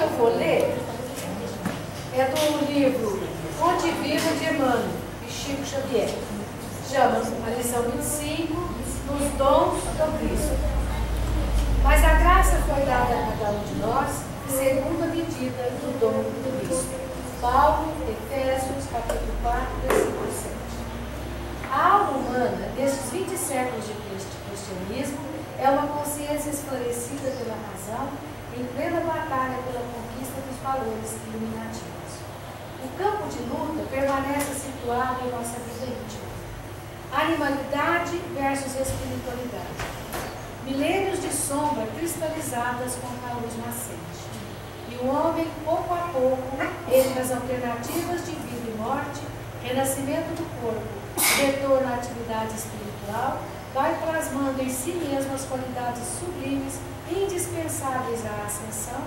eu vou ler é do livro Onde Vivo de Emmanuel e Chico Xavier. Chama-se a lição 25, nos dons do Cristo. Mas a graça foi dada a cada um de nós, segundo a medida do dom do Cristo. Paulo, Efésios, capítulo 4, versículo 7. A alma humana, nestes 20 séculos de cristianismo, é uma consciência esclarecida pela razão, em plena batalha pela conquista dos valores iluminativos. O campo de luta permanece situado em nossa vida íntima. Animalidade versus espiritualidade. Milênios de sombra cristalizadas com a luz nascente. E o homem, pouco a pouco, entre as alternativas de vida e morte, renascimento do corpo, retorno à atividade espiritual, vai plasmando em si mesmo as qualidades sublimes indispensáveis à ascensão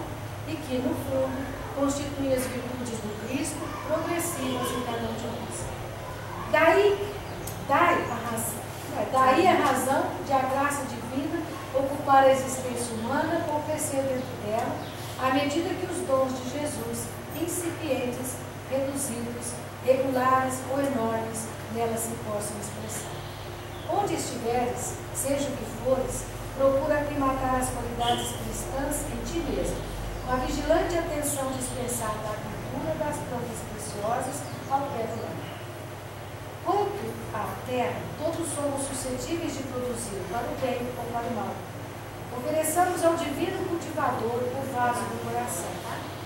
e que, no fundo, constituem as virtudes do Cristo progressivas em cada um de nós. Daí a razão de a graça divina ocupar a existência humana com crescer dentro dela, à medida que os dons de Jesus, incipientes, reduzidos, regulares ou enormes, nela se possam expressar. Onde estiveres, seja o que fores, procura aclimatar as qualidades cristãs em ti mesmo, com a vigilante atenção dispensada à cultura das plantas preciosas ao pé do lar. Quanto à terra, todos somos suscetíveis de produzir para o bem ou para o mal. Ofereçamos ao divino cultivador o vaso do coração,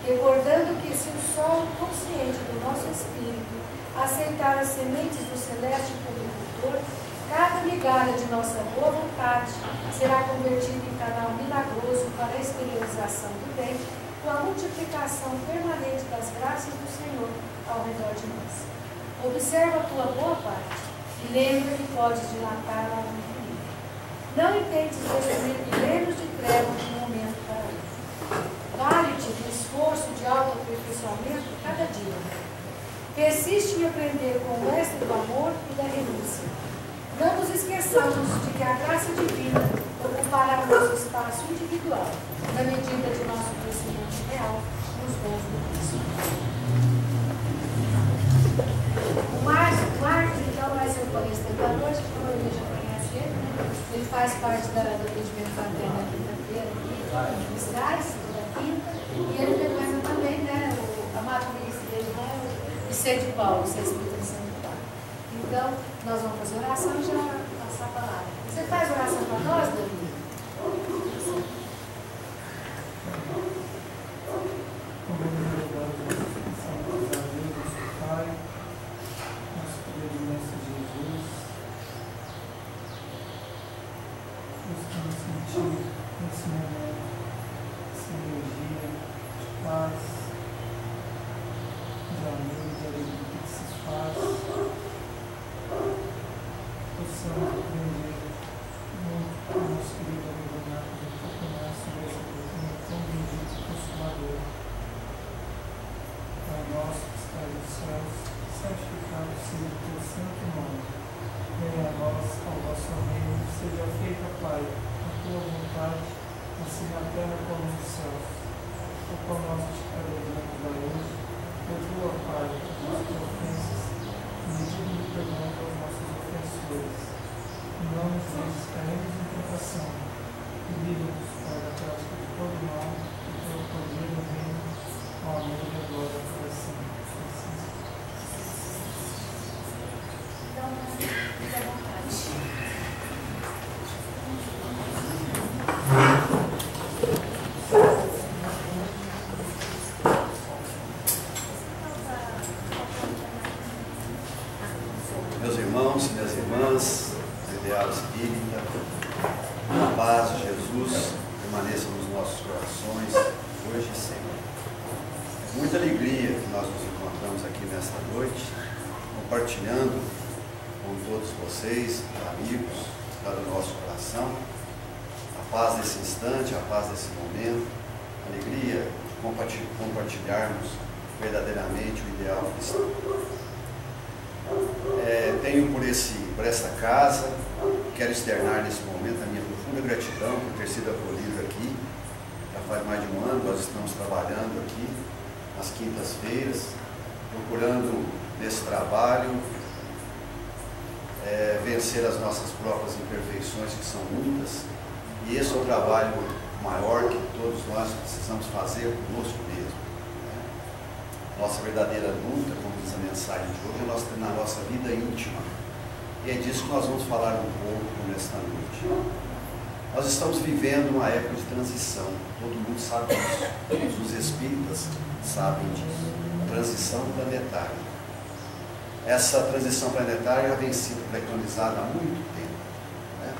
recordando que se o solo consciente do nosso espírito aceitar as sementes do celeste purificador, cada migalha de nossa boa vontade será convertida em canal milagroso para a exteriorização do bem, com a multiplicação permanente das graças do Senhor ao redor de nós. Observa a tua boa parte e lembra que podes dilatar ao infinito. Não intentes destruir milênios de trevas de um momento para outro. Vale-te do esforço de autoaperfeiçoamento cada dia. Persiste em aprender com o mestre do amor e da renúncia. Não nos esqueçamos de que a graça divina ocupará o nosso espaço individual, na medida de nosso crescimento real nos dons do Cristo. O Marcos, então, vai ser o palestrante hoje, como a igreja conhece ele, né? Ele faz parte do atendimento fraterno na quinta-feira, aqui em Estrais, toda quinta, e ele frequenta também, né, a matriz dele, né, o C de Paulo, o C Espírito Santo Paulo. Então, nós vamos fazer oração e já passar a palavra. Você faz oração para nós, Davi? Meus irmãos, minhas irmãs, ideal espírita, a paz de Jesus permaneça nos nossos corações, hoje e sempre. É muita alegria que nós nos encontramos aqui nesta noite, compartilhando com todos vocês, amigos, para o nosso coração, a paz desse instante, a paz desse momento, a alegria de compartilharmos verdadeiramente o ideal cristão. Tenho por esta casa, quero externar nesse momento a minha profunda gratidão por ter sido acolhido aqui, para faz mais de um ano, nós estamos trabalhando aqui nas quintas-feiras, procurando nesse trabalho vencer as nossas próprias imperfeições, que são muitas, e esse é o trabalho maior que todos nós precisamos fazer conosco mesmo. Nossa verdadeira luta, como diz a mensagem de hoje, é na nossa vida íntima. E é disso que nós vamos falar um pouco nesta noite. Nós estamos vivendo uma época de transição, todo mundo sabe disso, todos os espíritas sabem disso. Transição planetária. Essa transição planetária já vem sendo preconizada há muito tempo, né?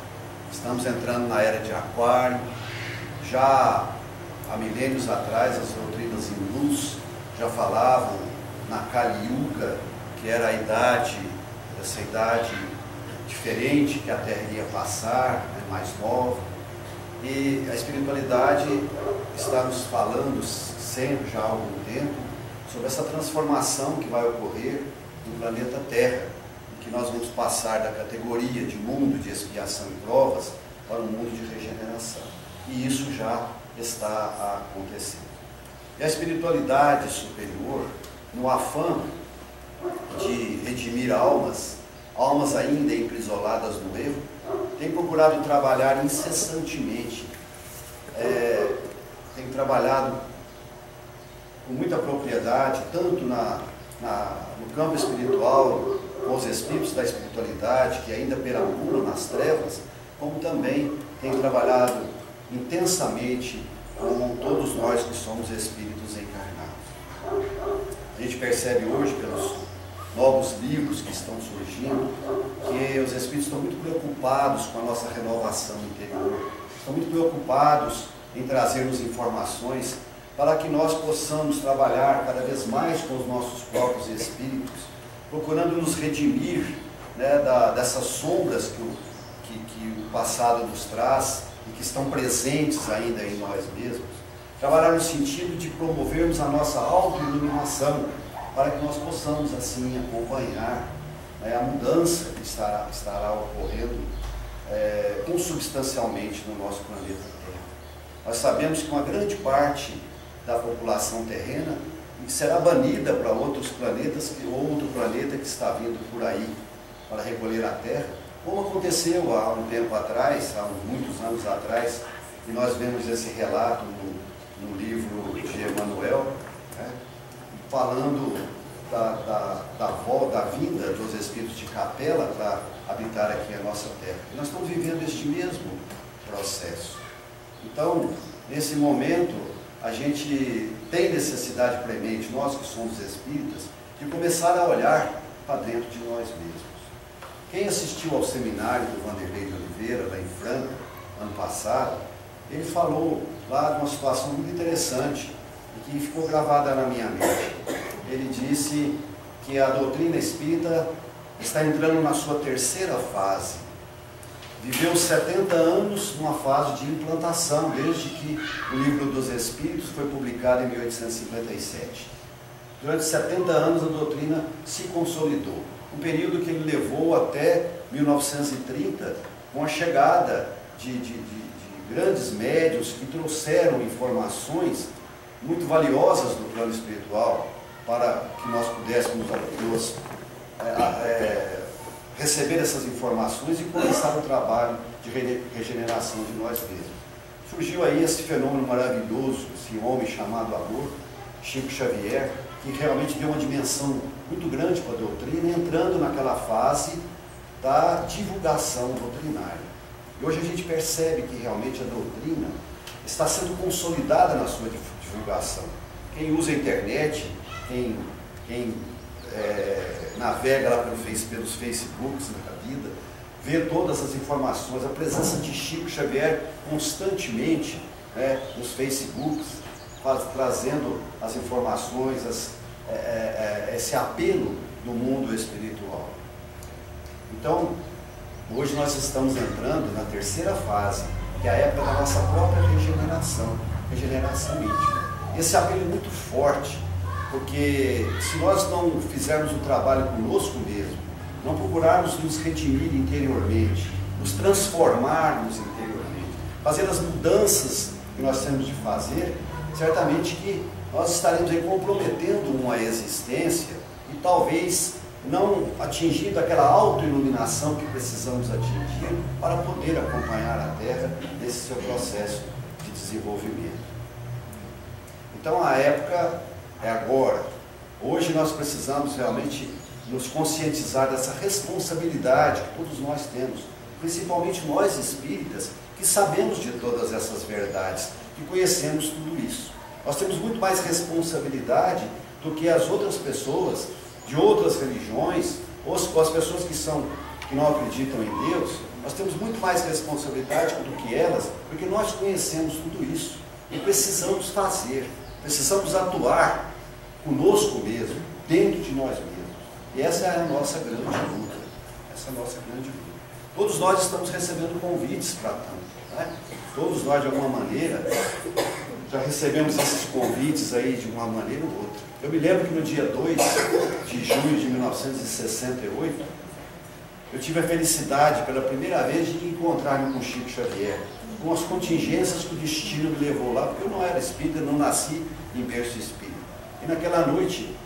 Estamos entrando na era de Aquário. Já há milênios atrás, as doutrinas hindus já falavam na Kali Yuga, que era a idade, essa idade diferente que a Terra iria passar, né, mais nova. E a espiritualidade está nos falando sempre, já há algum tempo, sobre essa transformação que vai ocorrer no planeta Terra, em que nós vamos passar da categoria de mundo de expiação e provas para um mundo de regeneração. E isso já está acontecendo. E a espiritualidade superior, no afã de redimir almas ainda encrioladas no erro, tem procurado trabalhar incessantemente, tem trabalhado com muita propriedade, tanto no campo espiritual, com os espíritos da espiritualidade, que ainda perambulam nas trevas, como também tem trabalhado intensamente com todos nós que somos espíritos encarnados. A gente percebe hoje, pelos novos livros que estão surgindo, que os espíritos estão muito preocupados com a nossa renovação interior, estão muito preocupados em trazermos informações para que nós possamos trabalhar cada vez mais com os nossos próprios espíritos, procurando nos redimir, né, dessas sombras que o passado nos traz e que estão presentes ainda em nós mesmos. Trabalhar no sentido de promovermos a nossa autoiluminação, para que nós possamos assim acompanhar, né, a mudança que estará ocorrendo consubstancialmente no nosso planeta Terra. Nós sabemos que uma grande parte da população terrena será banida para outros planetas, outro planeta que está vindo por aí para recolher a Terra, como aconteceu há um tempo atrás, há muitos anos atrás, e nós vemos esse relato no livro de Emmanuel, né, falando da vinda dos espíritos de Capela para habitar aqui a nossa Terra. E nós estamos vivendo este mesmo processo. Então, nesse momento, a gente tem necessidade premente, nós que somos espíritas, de começar a olhar para dentro de nós mesmos. Quem assistiu ao seminário do Vanderlei de Oliveira, lá em Franca, ano passado, ele falou lá de uma situação muito interessante e que ficou gravada na minha mente. Ele disse que a doutrina espírita está entrando na sua terceira fase. Viveu 70 anos numa fase de implantação, desde que o Livro dos Espíritos foi publicado em 1857. Durante 70 anos a doutrina se consolidou. Um período que ele levou até 1930, com a chegada de grandes médiuns que trouxeram informações muito valiosas do plano espiritual, para que nós pudéssemos receber essas informações e começar o trabalho de regeneração de nós mesmos. Surgiu aí esse fenômeno maravilhoso, esse homem chamado amor, Chico Xavier, que realmente deu uma dimensão muito grande para a doutrina, entrando naquela fase da divulgação doutrinária. E hoje a gente percebe que realmente a doutrina está sendo consolidada na sua divulgação. Quem usa a internet, quem navega lá pelos Facebooks da vida, vê todas as informações, a presença de Chico Xavier constantemente, né, nos Facebooks, trazendo as informações, esse apelo do mundo espiritual. Então, hoje nós estamos entrando na terceira fase, que é a época da nossa própria regeneração íntima. Esse apelo é muito forte, porque se nós não fizermos o trabalho conosco mesmo, não procurarmos nos redimir interiormente, nos transformarmos interiormente, fazer as mudanças que nós temos de fazer, certamente que nós estaremos aí comprometendo uma existência e talvez não atingindo aquela autoiluminação que precisamos atingir para poder acompanhar a Terra nesse seu processo de desenvolvimento. Então a época é agora. Hoje nós precisamos realmente nos conscientizar dessa responsabilidade que todos nós temos, principalmente nós espíritas, que sabemos de todas essas verdades, que conhecemos tudo isso. Nós temos muito mais responsabilidade do que as outras pessoas de outras religiões, ou as pessoas que não acreditam em Deus. Nós temos muito mais responsabilidade do que elas, porque nós conhecemos tudo isso e precisamos fazer, precisamos atuar conosco mesmo, dentro de nós mesmos. E essa é a nossa grande luta. Essa é a nossa grande luta. Todos nós estamos recebendo convites para tanto, né? Todos nós, de alguma maneira, já recebemos esses convites aí de uma maneira ou outra. Eu me lembro que no dia 2 de junho de 1968, eu tive a felicidade, pela primeira vez, de encontrar-me com Chico Xavier, com as contingências que o destino me levou lá, porque eu não era espírita, não nasci em berço espírita. E naquela noite,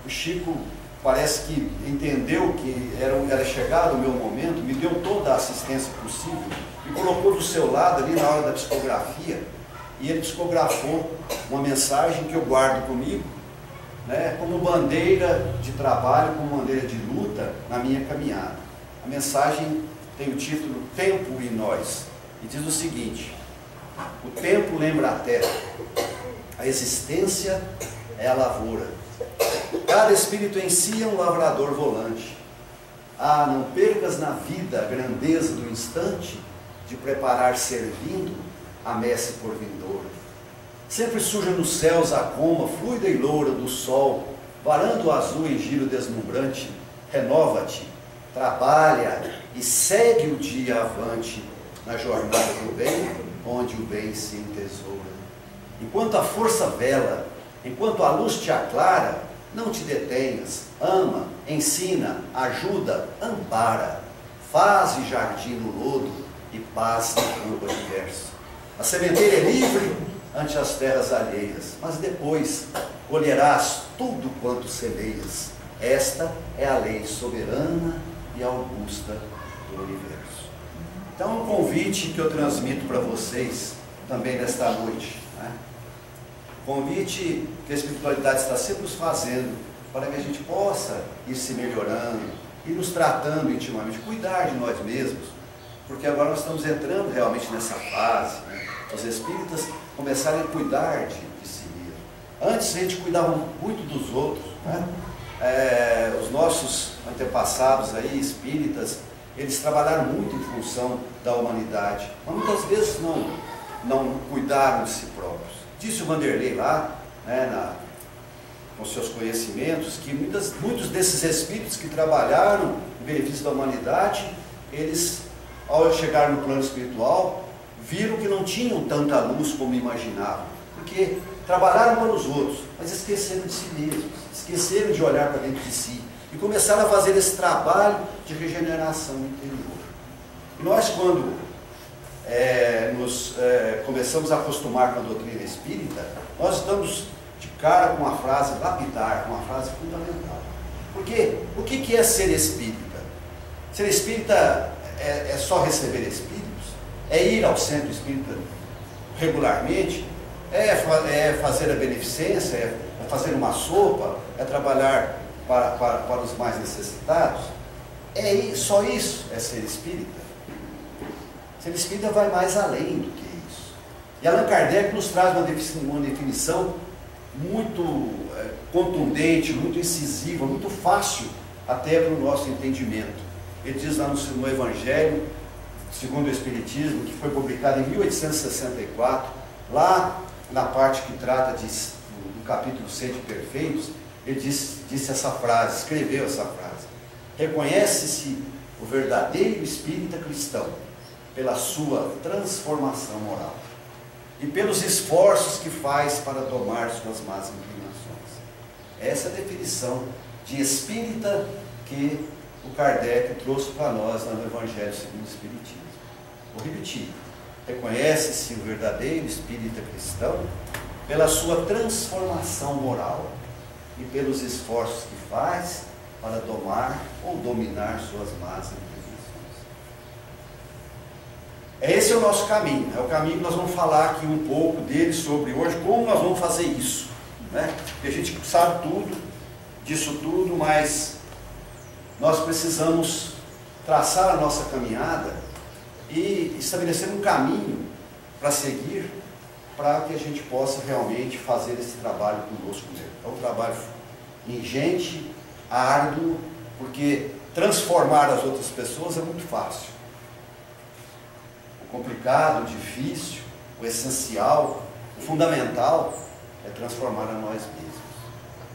o Chico parece que entendeu que era chegado o meu momento, me deu toda a assistência possível, me colocou do seu lado ali na hora da psicografia, e ele psicografou uma mensagem que eu guardo comigo, né, como bandeira de trabalho, como bandeira de luta na minha caminhada. A mensagem tem o título Tempo e Nós, e diz o seguinte: o tempo lembra a terra, a existência é a lavoura, cada espírito em si é um lavrador volante. Ah, não percas na vida a grandeza do instante de preparar servindo a messe por vindoura. Sempre surja nos céus a coma fluida e loura do sol, varando o azul em giro deslumbrante. Renova-te, trabalha e segue o dia avante na jornada do bem, onde o bem se entesoura. Enquanto a força vela, enquanto a luz te aclara, não te detenhas, ama, ensina, ajuda, ampara, faze jardim no lodo e paz no campo adverso. A sementeira é livre ante as terras alheias, mas depois colherás tudo quanto semeias. Esta é a lei soberana e augusta do universo. Então, um convite que eu transmito para vocês também nesta noite, né? Convite que a espiritualidade está sempre nos fazendo para que a gente possa ir se melhorando, ir nos tratando intimamente, cuidar de nós mesmos, porque agora nós estamos entrando realmente nessa fase, né? Os espíritas começarem a cuidar de si mesmo. Antes a gente cuidava muito dos outros, né? Os nossos antepassados aí, espíritas, eles trabalharam muito em função da humanidade, mas muitas vezes não cuidaram de si próprios. Disse o Vanderlei lá, né, com seus conhecimentos, que muitos desses espíritos que trabalharam em benefício da humanidade, eles, ao chegar no plano espiritual, viram que não tinham tanta luz como imaginavam, porque trabalharam para os outros, mas esqueceram de si mesmos, esqueceram de olhar para dentro de si, e começaram a fazer esse trabalho de regeneração interior. E nós, quando começamos a acostumar com a doutrina espírita, nós estamos de cara com uma frase lapidar, com uma frase fundamental. Porque o que é ser espírita? Ser espírita é só receber espíritos? É ir ao centro espírita regularmente? É fazer a beneficência? É fazer uma sopa? É trabalhar para os mais necessitados? Só isso é ser espírita? Ser espírita vai mais além do que isso. E Allan Kardec nos traz uma definição muito contundente, muito incisiva, muito fácil até para o nosso entendimento. Ele diz lá no Evangelho, segundo o Espiritismo, que foi publicado em 1864, lá na parte que trata do capítulo 6 de Perfeitos, ele disse essa frase, escreveu essa frase: reconhece-se o verdadeiro espírita cristão pela sua transformação moral e pelos esforços que faz para domar suas más inclinações. Essa é a definição de espírita que o Kardec trouxe para nós no Evangelho segundo o Espiritismo. Vou repetir: reconhece-se o verdadeiro espírita cristão pela sua transformação moral e pelos esforços que faz para domar ou dominar suas más inclinações. Esse é o nosso caminho, é o caminho que nós vamos falar aqui um pouco dele sobre hoje, como nós vamos fazer isso, né? Porque a gente sabe tudo, disso tudo, mas nós precisamos traçar a nossa caminhada e estabelecer um caminho para seguir, para que a gente possa realmente fazer esse trabalho conosco mesmo. É um trabalho ingente, árduo, porque transformar as outras pessoas é muito fácil. O complicado, o difícil, o essencial, o fundamental é transformar a nós mesmos.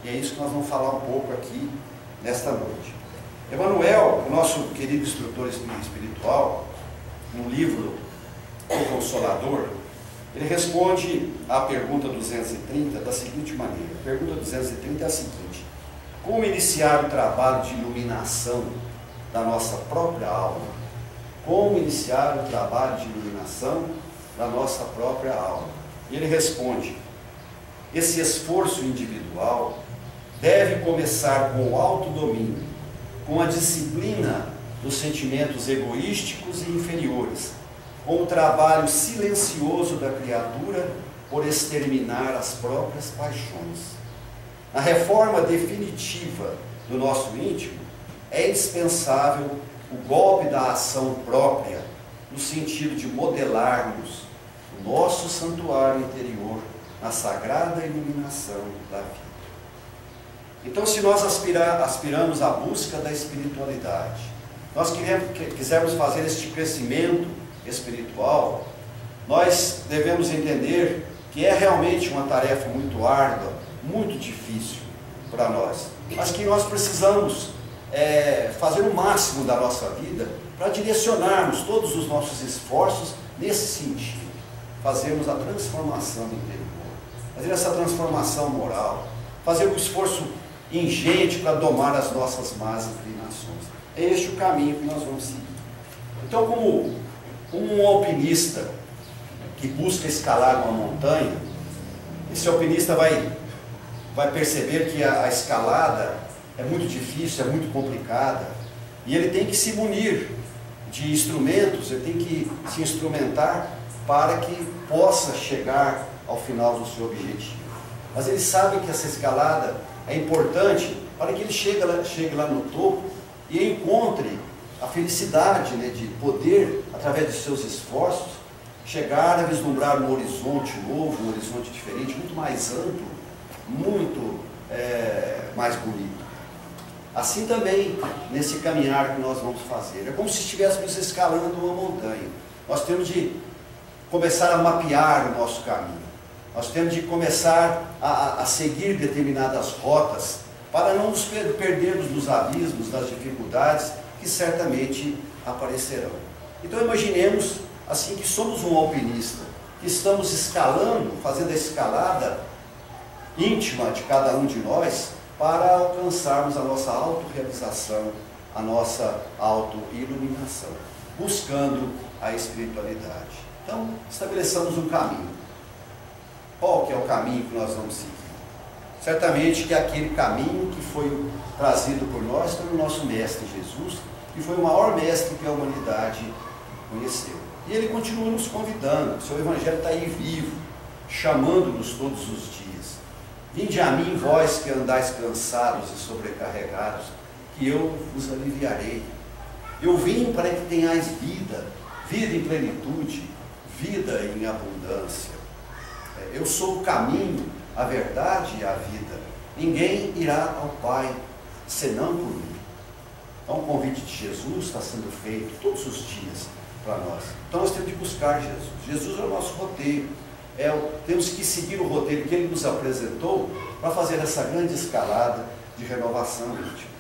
E é isso que nós vamos falar um pouco aqui nesta noite. Emmanuel, o nosso querido instrutor espiritual, no livro O Consolador, ele responde à pergunta 230 da seguinte maneira. A pergunta 230 é a seguinte: como iniciar o trabalho de iluminação da nossa própria alma? Como iniciar o trabalho de iluminação da nossa própria alma? E ele responde: esse esforço individual deve começar com o autodomínio, com a disciplina dos sentimentos egoísticos e inferiores, com o trabalho silencioso da criatura por exterminar as próprias paixões. Na reforma definitiva do nosso íntimo, é indispensável o golpe da ação própria, no sentido de modelarmos o nosso santuário interior na sagrada iluminação da vida. Então, se nós aspiramos à busca da espiritualidade, nós quisermos fazer este crescimento espiritual, nós devemos entender que é realmente uma tarefa muito árdua, muito difícil para nós, mas que nós precisamos fazer o máximo da nossa vida para direcionarmos todos os nossos esforços nesse sentido, fazermos a transformação interior, fazer essa transformação moral, fazer um esforço ingente para domar as nossas más inclinações. É este o caminho que nós vamos seguir. Então, como um alpinista que busca escalar uma montanha, esse alpinista vai perceber que a escalada é muito difícil, é muito complicada, e ele tem que se munir de instrumentos, ele tem que se instrumentar para que possa chegar ao final do seu objetivo. Mas ele sabe que essa escalada é importante para que ele chegue lá no topo e encontre a felicidade, né, de poder, através de seus esforços, chegar a vislumbrar um horizonte novo, um horizonte diferente, muito mais amplo, muito mais bonito. Assim também, nesse caminhar que nós vamos fazer, é como se estivéssemos escalando uma montanha. Nós temos de começar a mapear o nosso caminho. Nós temos de começar a seguir determinadas rotas para não nos perdermos nos abismos, nas dificuldades que certamente aparecerão. Então imaginemos assim que somos um alpinista, que estamos escalando, fazendo a escalada íntima de cada um de nós para alcançarmos a nossa autorrealização, a nossa autoiluminação, buscando a espiritualidade. Então estabeleçamos um caminho. Qual que é o caminho que nós vamos seguir? Certamente que é aquele caminho que foi trazido por nós pelo nosso Mestre Jesus, que foi o maior mestre que a humanidade conheceu. E ele continua nos convidando, o seu Evangelho está aí vivo, chamando-nos todos os dias. Vinde a mim, vós que andais cansados e sobrecarregados, que eu vos aliviarei. Eu vim para que tenhais vida, vida em plenitude, vida em abundância. Eu sou o caminho, a verdade e a vida. Ninguém irá ao Pai senão por mim. Então o convite de Jesus está sendo feito todos os dias para nós. Então nós temos de buscar Jesus. Jesus é o nosso roteiro. Temos que seguir o roteiro que Ele nos apresentou para fazer essa grande escalada de renovação íntima.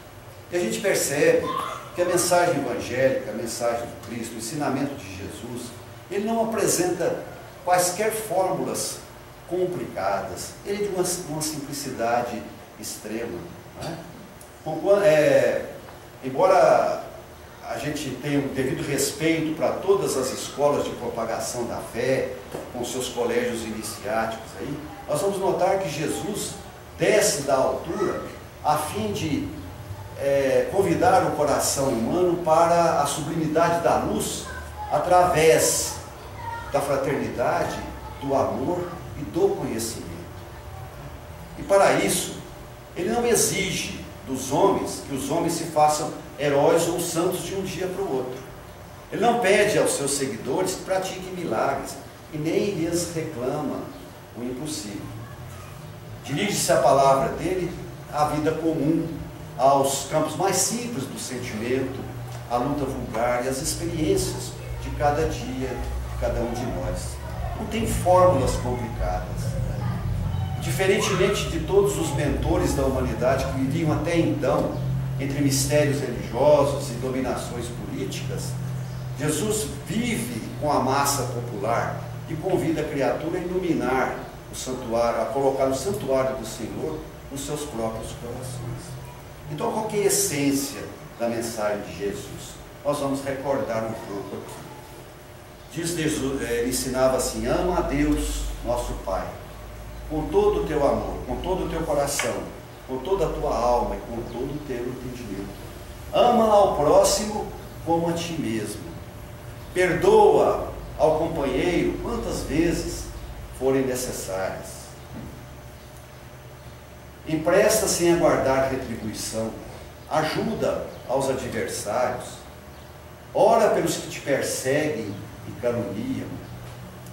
E a gente percebe que a mensagem evangélica, a mensagem do Cristo, o ensinamento de Jesus, ele não apresenta quaisquer fórmulas complicadas, ele é de uma simplicidade extrema. Não é? Embora a a gente tem um devido respeito para todas as escolas de propagação da fé, com seus colégios iniciáticos aí, nós vamos notar que Jesus desce da altura a fim de convidar o coração humano para a sublimidade da luz através da fraternidade, do amor e do conhecimento. E para isso, ele não exige dos homens que os homens se façam heróis ou santos de um dia para o outro. Ele não pede aos seus seguidores que pratiquem milagres e nem lhes reclama o impossível. Dirige-se a palavra dele à vida comum, aos campos mais simples do sentimento, à luta vulgar e às experiências de cada dia, de cada um de nós. Não tem fórmulas complicadas. Diferentemente de todos os mentores da humanidade que viviam até então entre mistérios religiosos e dominações políticas, Jesus vive com a massa popular e convida a criatura a iluminar o santuário, a colocar no santuário do Senhor os seus próprios corações. Então, qual que é a essência da mensagem de Jesus? Nós vamos recordar um pouco aqui. Diz Jesus, ele ensinava assim: ama a Deus, nosso Pai, com todo o teu amor, com todo o teu coração, com toda a tua alma e com todo o teu entendimento. Ama ao próximo como a ti mesmo. Perdoa ao companheiro quantas vezes forem necessárias. Empresta sem aguardar retribuição. Ajuda aos adversários. Ora pelos que te perseguem e caluniam.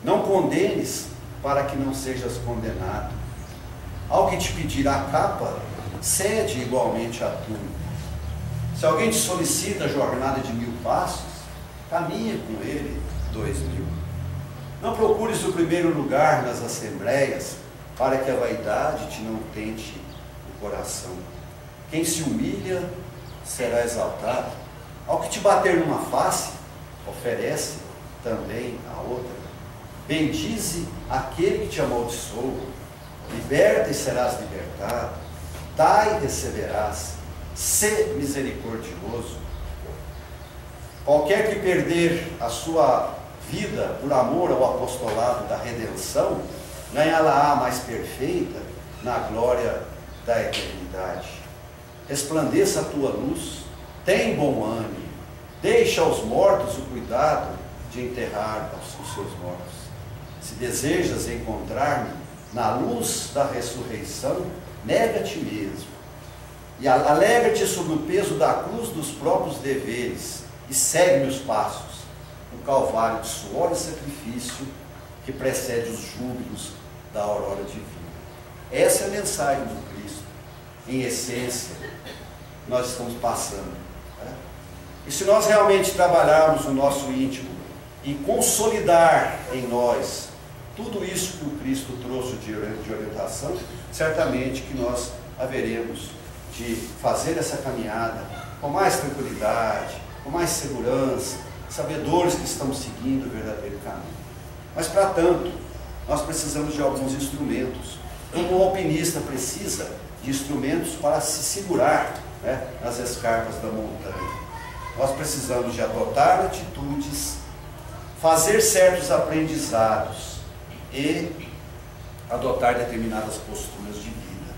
Não condenes para que não sejas condenado. Ao que te pedir a capa, cede igualmente a túnica. Se alguém te solicita a jornada de 1000 passos, caminha com ele 2000. Não procures o primeiro lugar nas assembleias, para que a vaidade te não tente o coração. Quem se humilha será exaltado. Ao que te bater numa face, oferece também a outra. Bendize aquele que te amaldiçoa. Liberta e serás libertado. Dai e receberás. Sê misericordioso. Qualquer que perder a sua vida por amor ao apostolado da redenção, ganhá-la-á mais perfeita na glória da eternidade. Resplandeça a tua luz, tem bom ânimo, deixa aos mortos o cuidado de enterrar os seus mortos. Se desejas encontrar-me na luz da ressurreição, nega a ti mesmo e alegra-te sobre o peso da cruz dos próprios deveres e segue meus passos, o calvário de suor e sacrifício que precede os júbilos da aurora divina. Essa é a mensagem do Cristo, em essência, nós estamos passando. E se nós realmente trabalharmos o nosso íntimo e consolidar em nós tudo isso que o Cristo trouxe de orientação, certamente que nós haveremos de fazer essa caminhada com mais tranquilidade, com mais segurança, sabedores que estamos seguindo o verdadeiro caminho. Mas para tanto, nós precisamos de alguns instrumentos. Como o alpinista precisa de instrumentos para se segurar, né, nas escarpas da montanha. Nós precisamos de adotar atitudes, fazer certos aprendizados e adotar determinadas posturas de vida.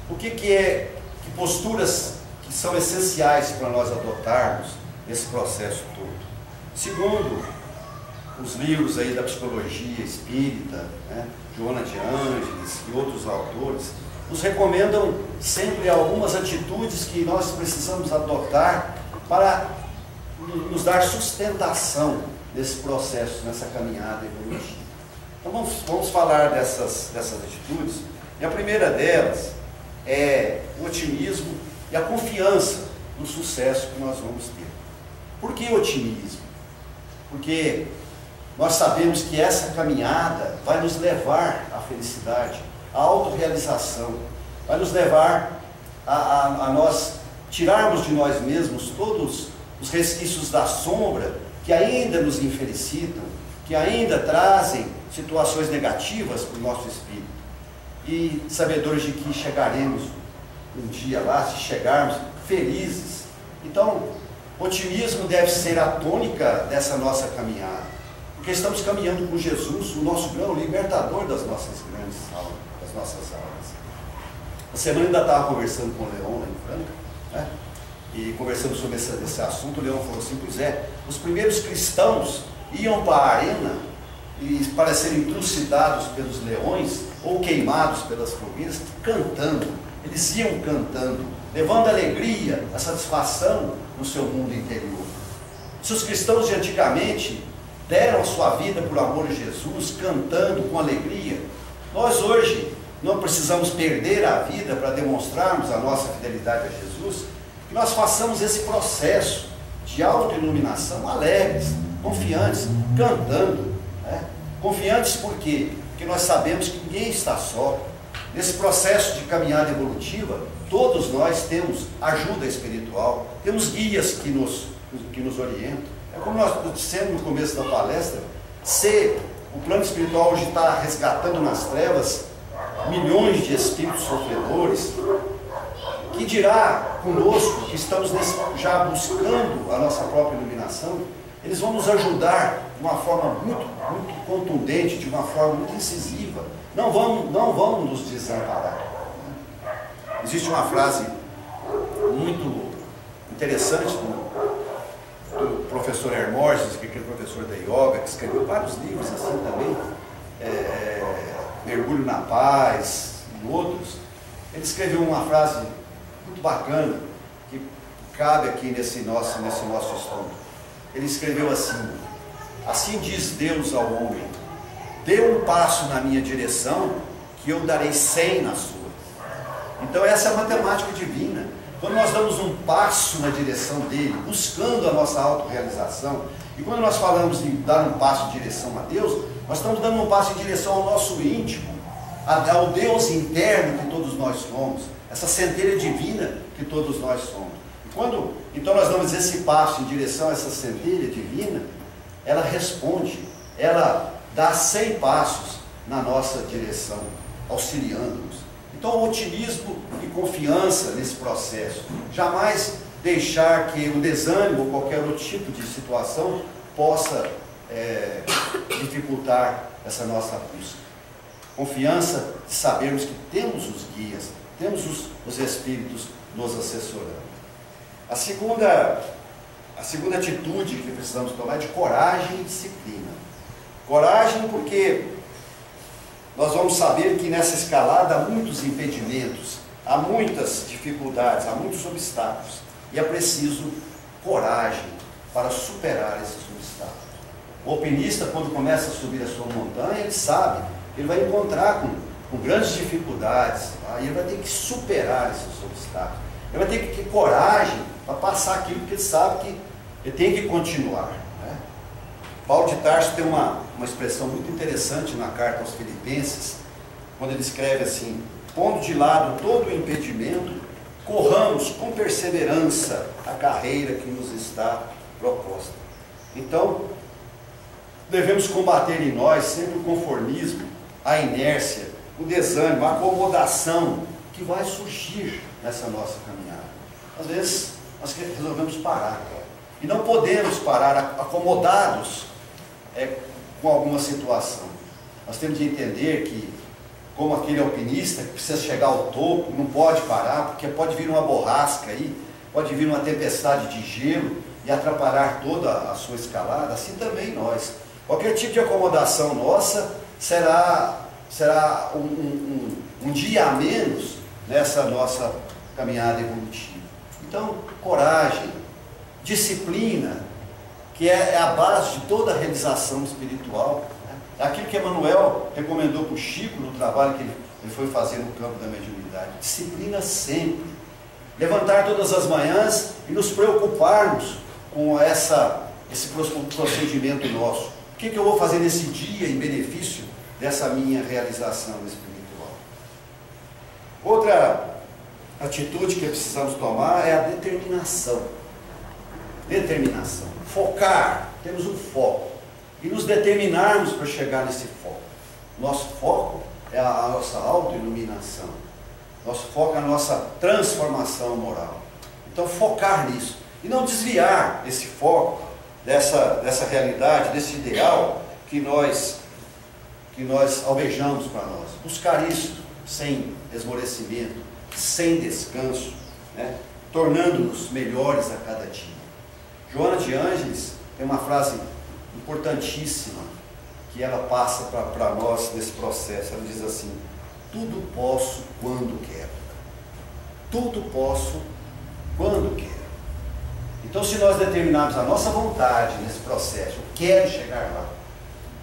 O que posturas que são essenciais para nós adotarmos nesse processo todo? Segundo os livros aí da psicologia espírita, né, Joana de Ângeles e outros autores, nos recomendam sempre algumas atitudes que nós precisamos adotar para nos dar sustentação nesse processo, nessa caminhada evolutiva. Então vamos falar dessas atitudes. E a primeira delas é o otimismo e a confiança no sucesso que nós vamos ter. Por que otimismo? Porque nós sabemos que essa caminhada vai nos levar à felicidade, à autorrealização, vai nos levar a nós tirarmos de nós mesmos todos os resquícios da sombra que ainda nos infelicitam, que ainda trazem situações negativas para o nosso espírito. E sabedores de que chegaremos um dia lá, se chegarmos felizes Então, otimismo deve ser a tônica dessa nossa caminhada, porque estamos caminhando com Jesus, o nosso grão libertador das nossas grandes almas, das nossas almas. A semana ainda estava conversando com o Leon lá em Franca, né? E conversando sobre esse assunto. O Leon falou assim: pois é, os primeiros cristãos iam para a arena e para serem trucidados pelos leões ou queimados pelas fogueiras, cantando. Eles iam cantando, levando alegria, a satisfação no seu mundo interior. Se os cristãos de antigamente deram a sua vida por amor a Jesus, cantando com alegria, nós hoje não precisamos perder a vida para demonstrarmos a nossa fidelidade a Jesus, que nós façamos esse processo de autoiluminação alegres, confiantes, cantando, né? Confiantes por quê? Porque nós sabemos que ninguém está só. Nesse processo de caminhada evolutiva, todos nós temos ajuda espiritual, temos guias que nos orientam. É como nós dissemos no começo da palestra, se o plano espiritual hoje está resgatando nas trevas milhões de espíritos sofredores, que dirá conosco que estamos já buscando a nossa própria iluminação, eles vão nos ajudar de uma forma muito contundente, de uma forma muito incisiva. Não vão nos desamparar. Existe uma frase muito interessante do professor Hermógenes, que é aquele professor da yoga, que escreveu vários livros assim também, Mergulho na Paz e outros. Ele escreveu uma frase muito bacana, que cabe aqui nesse nosso estudo. Ele escreveu assim: assim diz Deus ao homem, dê um passo na minha direção, que eu darei 100 na sua. Então essa é a matemática divina. Quando nós damos um passo na direção dele, buscando a nossa autorrealização, e quando nós falamos de dar um passo em direção a Deus, nós estamos dando um passo em direção ao nosso íntimo, ao Deus interno que todos nós somos, essa centelha divina que todos nós somos. Então nós damos esse passo em direção a essa centelha divina, ela responde, ela dá 100 passos na nossa direção, auxiliando-nos. Então, otimismo e confiança nesse processo. Jamais deixar que o desânimo ou qualquer outro tipo de situação possa dificultar essa nossa busca. Confiança de sabermos que temos os guias, temos os espíritos nos assessorando. A segunda atitude que precisamos tomar é de coragem e disciplina. Coragem porque nós vamos saber que nessa escalada há muitos impedimentos, há muitas dificuldades, há muitos obstáculos. E é preciso coragem para superar esses obstáculos. O alpinista, quando começa a subir a sua montanha, ele sabe que ele vai encontrar com grandes dificuldades, tá? E ele vai ter que superar esses obstáculos. Ele vai ter que ter coragem para passar aquilo que ele sabe que ele tem que continuar. Paulo de Tarso tem uma expressão muito interessante na carta aos Filipenses, quando ele escreve assim: pondo de lado todo o impedimento, corramos com perseverança a carreira que nos está proposta. Então, devemos combater em nós sempre o conformismo, a inércia, o desânimo, a acomodação que vai surgir nessa nossa caminhada. Às vezes, nós resolvemos parar, e não podemos parar acomodados com alguma situação. Nós temos de entender que, como aquele alpinista que precisa chegar ao topo, não pode parar, porque pode vir uma borrasca aí, pode vir uma tempestade de gelo e atrapalhar toda a sua escalada. Assim também nós. Qualquer tipo de acomodação nossa será um dia a menos nessa nossa caminhada evolutiva. Então, coragem, disciplina, que é a base de toda a realização espiritual. É aquilo que Emmanuel recomendou para o Chico no trabalho que ele foi fazer no campo da mediunidade. Disciplina sempre. Levantar todas as manhãs e nos preocuparmos com esse procedimento nosso. O que eu vou fazer nesse dia em benefício dessa minha realização espiritual? Outra atitude que precisamos tomar é a determinação. Determinação. Focar. Temos um foco. E nos determinarmos para chegar nesse foco. Nosso foco é a nossa autoiluminação. Nosso foco é a nossa transformação moral. Então, focar nisso. E não desviar esse foco dessa realidade, desse ideal que nós almejamos para nós. Buscar isso sem esmorecimento, sem descanso, né? Tornando-nos melhores a cada dia. Joana de Ângeles tem uma frase importantíssima que ela passa para nós nesse processo. Ela diz assim: tudo posso quando quero. Tudo posso quando quero. Então, se nós determinarmos a nossa vontade nesse processo, eu quero chegar lá,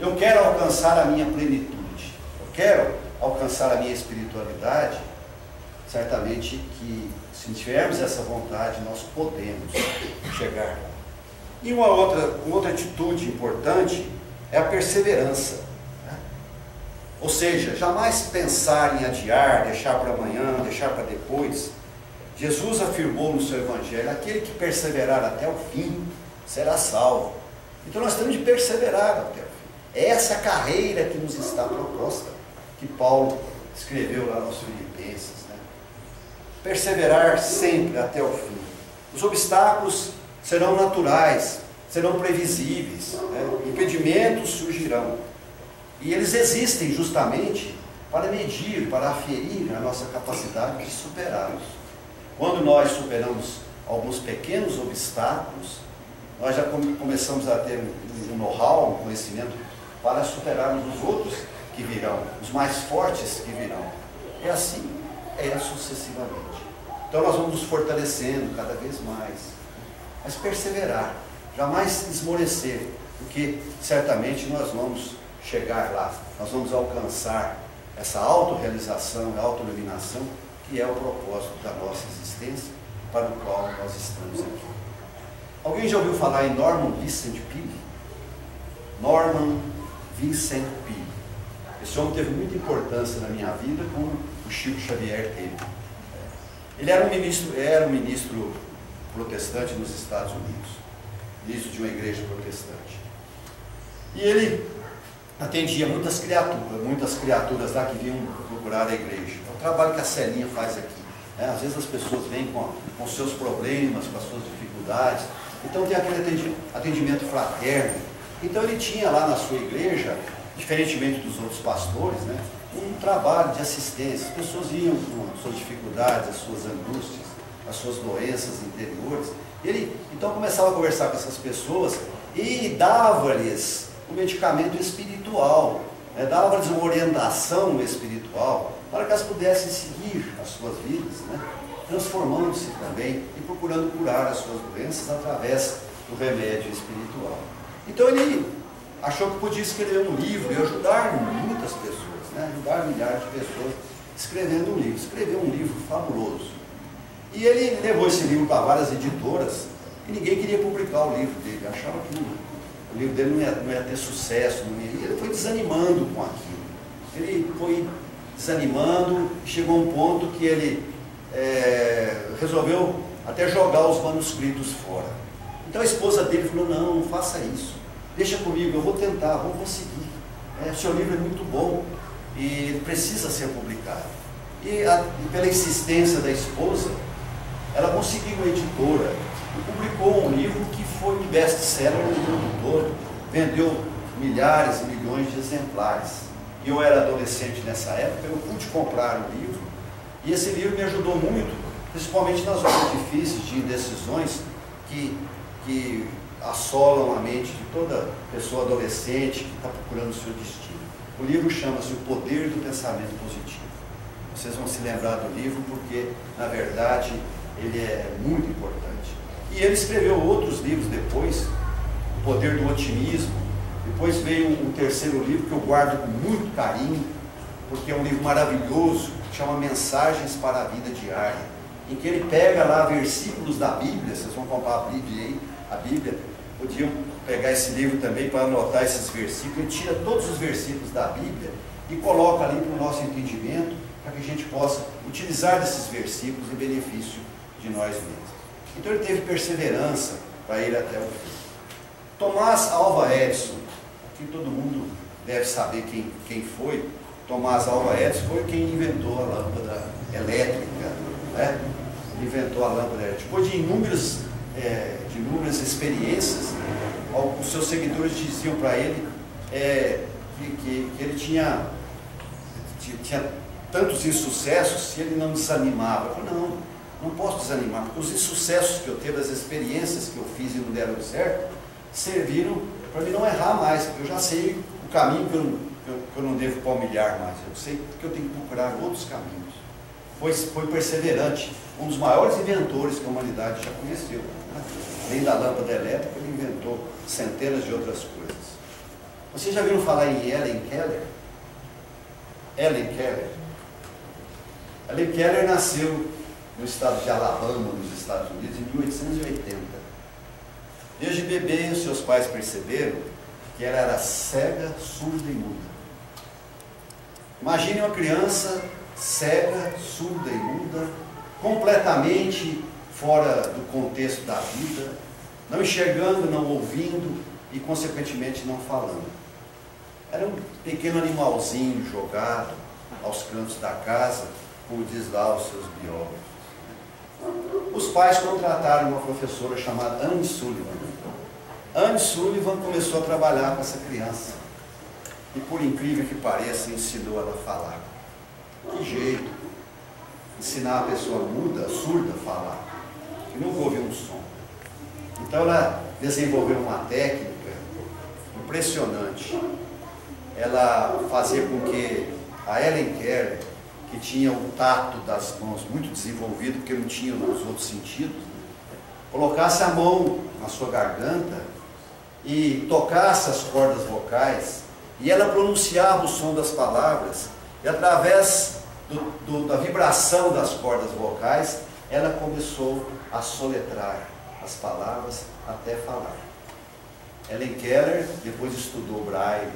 eu quero alcançar a minha plenitude, eu quero alcançar a minha espiritualidade, certamente que, se tivermos essa vontade, nós podemos chegar lá. E uma outra atitude importante é a perseverança, né? Ou seja, jamais pensar em adiar, deixar para amanhã, deixar para depois. Jesus afirmou no seu Evangelho: aquele que perseverar até o fim será salvo. Então nós temos de perseverar até o fim. É essa carreira que nos está proposta, que Paulo escreveu lá nos Filipenses, né? Perseverar sempre até o fim. Os obstáculos serão naturais, serão previsíveis, né? Impedimentos surgirão. E eles existem justamente para medir, para aferir a nossa capacidade de superá-los. Quando nós superamos alguns pequenos obstáculos, nós já começamos a ter um know-how, um conhecimento para superarmos os outros que virão, os mais fortes que virão. E assim sucessivamente. Então nós vamos nos fortalecendo cada vez mais, mas perseverar, jamais esmorecer, porque certamente nós vamos chegar lá, nós vamos alcançar essa autorrealização, a autoiluminação, que é o propósito da nossa existência, para o qual nós estamos aqui. Alguém já ouviu falar em Norman Vincent Peale? Norman Vincent Peale. Esse homem teve muita importância na minha vida, como o Chico Xavier teve. Ele era um ministro protestante nos Estados Unidos, ministro de uma igreja protestante. E ele atendia muitas criaturas lá que vinham procurar a igreja. É o trabalho que a Celinha faz aqui, né? Às vezes as pessoas vêm com seus problemas, com as suas dificuldades, então tem aquele atendimento fraterno. Então ele tinha lá na sua igreja, diferentemente dos outros pastores, né, um trabalho de assistência. As pessoas iam com as suas dificuldades, as suas angústias, as suas doenças interiores. Ele então começava a conversar com essas pessoas e dava-lhes um medicamento espiritual, né? Dava-lhes uma orientação espiritual para que elas pudessem seguir as suas vidas, né? Transformando-se também e procurando curar as suas doenças através do remédio espiritual. Então ele achou que podia escrever um livro e ajudar muitas pessoas, né? Ajudar milhares de pessoas escrevendo um livro. Escreveu um livro fabuloso. E ele levou esse livro para várias editoras e ninguém queria publicar o livro dele. Achava que o livro dele não ia ter sucesso. Ele foi desanimando com aquilo. Ele foi desanimando e chegou a um ponto que ele resolveu até jogar os manuscritos fora. Então a esposa dele falou: não faça isso. Deixa comigo, eu vou tentar, vou conseguir. O seu livro é muito bom e precisa ser publicado. E pela insistência da esposa, ela conseguiu uma editora e publicou um livro que foi um best-seller no mundo todo, vendeu milhares e milhões de exemplares. E eu era adolescente nessa época, eu pude comprar o livro, e esse livro me ajudou muito, principalmente nas horas difíceis de indecisões que assolam a mente de toda pessoa adolescente que está procurando o seu destino. O livro chama-se O Poder do Pensamento Positivo. Vocês vão se lembrar do livro porque, na verdade, ele é muito importante. E ele escreveu outros livros depois, O Poder do Otimismo. Depois veio um terceiro livro que eu guardo com muito carinho, porque é um livro maravilhoso, que chama Mensagens para a Vida Diária, em que ele pega lá versículos da Bíblia. Vocês vão comprar a Bíblia, podiam pegar esse livro também para anotar esses versículos. Ele tira todos os versículos da Bíblia e coloca ali para o nosso entendimento, para que a gente possa utilizar desses versículos em benefício de nós mesmos. Então ele teve perseverança para ir até o fim. Tomás Alva Edison, que todo mundo deve saber quem foi. Tomás Alva Edison foi quem inventou a lâmpada elétrica, né? Inventou a lâmpada elétrica. Depois de inúmeras de inúmeras experiências, os seus seguidores diziam para ele que ele tinha tantos insucessos que ele não desanimava. Eu falei, não posso desanimar, porque os insucessos que eu tive, as experiências que eu fiz e não deram certo, serviram para mim não errar mais, porque eu já sei o caminho que eu não devo palmilhar mais, eu sei que eu tenho que procurar outros caminhos. Foi perseverante, um dos maiores inventores que a humanidade já conheceu, né? Além da lâmpada elétrica, ele inventou centenas de outras coisas. Vocês já viram falar em Helen Keller? Helen Keller. Helen Keller nasceu no estado de Alabama, nos Estados Unidos, em 1880. Desde bebê, os seus pais perceberam que ela era cega, surda e muda. Imagine uma criança cega, surda e muda, completamente fora do contexto da vida, não enxergando, não ouvindo e, consequentemente, não falando. Era um pequeno animalzinho jogado aos cantos da casa, como diz lá os seus biólogos. Os pais contrataram uma professora chamada Anne Sullivan. Anne Sullivan começou a trabalhar com essa criança e, por incrível que pareça, ensinou ela a falar. Que jeito! Ensinar a pessoa muda, surda, a falar, que nunca ouviu um som. Então ela desenvolveu uma técnica impressionante. Ela fazia com que a Helen Keller, que tinha o tato das mãos muito desenvolvido, porque não tinha os outros sentidos, colocasse a mão na sua garganta e tocasse as cordas vocais, e ela pronunciava o som das palavras, e através da vibração das cordas vocais, ela começou a soletrar as palavras até falar. Helen Keller depois estudou Braille,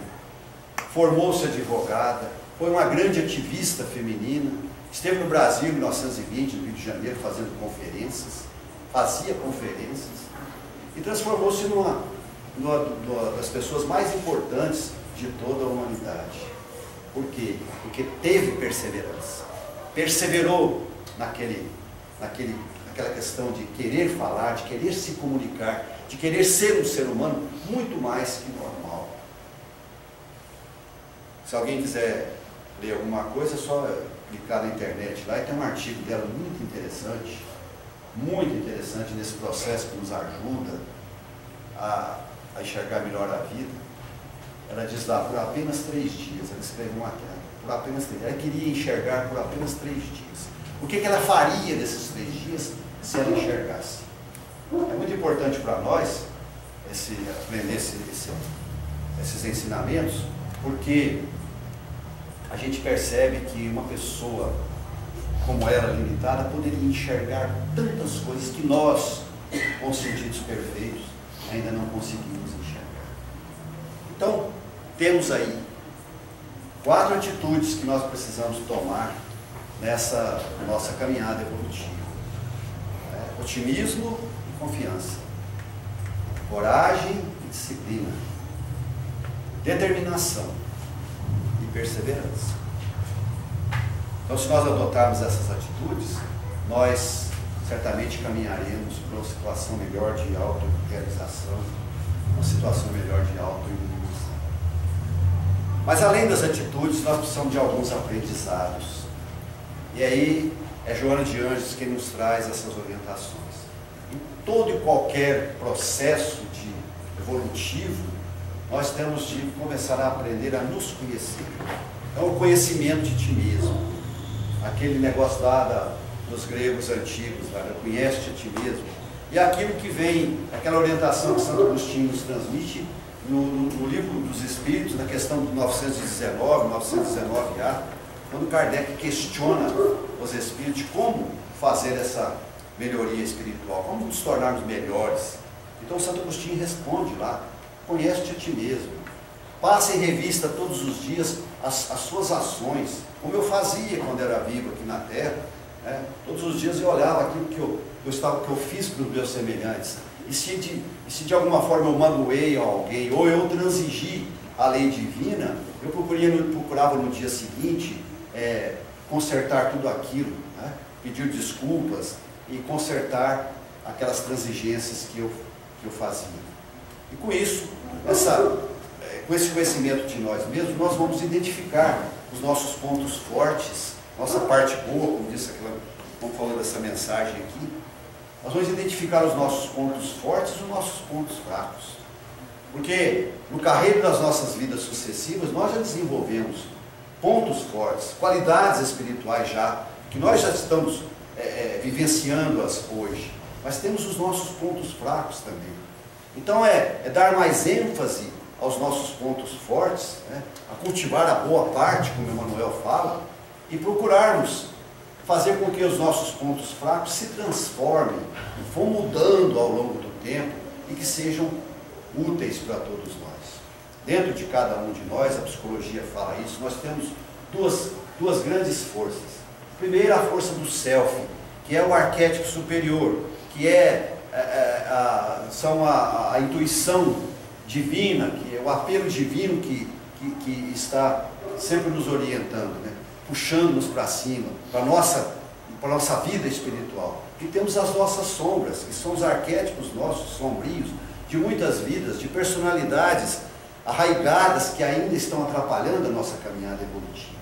formou-se advogada, foi uma grande ativista feminina, esteve no Brasil em 1920, no Rio de Janeiro, fazendo conferências, fazia conferências, e transformou-se numa das pessoas mais importantes de toda a humanidade. Por quê? Porque teve perseverança, perseverou naquela questão de querer falar, de querer se comunicar, de querer ser um ser humano muito mais que normal. Se alguém quiser ler alguma coisa, é só clicar na internet lá, e tem um artigo dela muito interessante nesse processo que nos ajuda a enxergar melhor a vida. Ela diz lá, por apenas 3 dias, ela escreveu uma carta, por apenas 3 dias, ela queria enxergar por apenas 3 dias. O que ela faria desses 3 dias se ela enxergasse? É muito importante para nós aprender esses ensinamentos, porque a gente percebe que uma pessoa como ela, limitada, poderia enxergar tantas coisas que nós, com sentidos perfeitos, ainda não conseguimos enxergar. Então, temos aí 4 atitudes que nós precisamos tomar nessa nossa caminhada evolutiva. Otimismo e confiança, coragem e disciplina, determinação e perseverança. Então, se nós adotarmos essas atitudes, nós certamente caminharemos para uma situação melhor de autorrealização, uma situação melhor de autoiluminação. Mas além das atitudes, nós precisamos de alguns aprendizados. E aí é Joana de Ângeles quem nos traz essas orientações. Em todo e qualquer processo evolutivo, nós temos de começar a aprender a nos conhecer. Então, o conhecimento de ti mesmo. Aquele negócio lá dos gregos antigos, conhece-te a ti mesmo. E aquilo que vem, aquela orientação que Santo Agostinho nos transmite no Livro dos Espíritos, na questão do 919A, quando Kardec questiona os espíritos como fazer essa melhoria espiritual, como nos tornarmos melhores. Então Santo Agostinho responde lá, conhece-te a ti mesmo, passa em revista todos os dias as suas ações, como eu fazia quando era vivo aqui na Terra, né? Todos os dias eu olhava aquilo que eu fiz para os meus semelhantes, e se de alguma forma eu magoei alguém, ou eu transigi a lei divina, eu procurava no dia seguinte consertar tudo aquilo, né? Pedir desculpas e consertar aquelas transigências que eu fazia. E com isso, com esse conhecimento de nós mesmos, nós vamos identificar os nossos pontos fortes, nossa parte boa, como falou dessa mensagem aqui. Nós vamos identificar os nossos pontos fortes e os nossos pontos fracos. Porque no carreiro das nossas vidas sucessivas, nós já desenvolvemos pontos fortes, qualidades espirituais que nós já estamos vivenciando-as hoje. Mas temos os nossos pontos fracos também. Então é dar mais ênfase aos nossos pontos fortes, né? A cultivar a boa parte, como Emmanuel fala, e procurarmos fazer com que os nossos pontos fracos se transformem, vão mudando ao longo do tempo e que sejam úteis para todos nós. Dentro de cada um de nós, a psicologia fala isso, nós temos duas grandes forças. Primeiro, a força do self, que é o arquétipo superior, que são a intuição divina, que é o apelo divino que está sempre nos orientando, né? Puxando-nos para cima, para a nossa vida espiritual. E temos as nossas sombras, que são os arquétipos nossos, sombrios, de muitas vidas, de personalidades arraigadas que ainda estão atrapalhando a nossa caminhada evolutiva.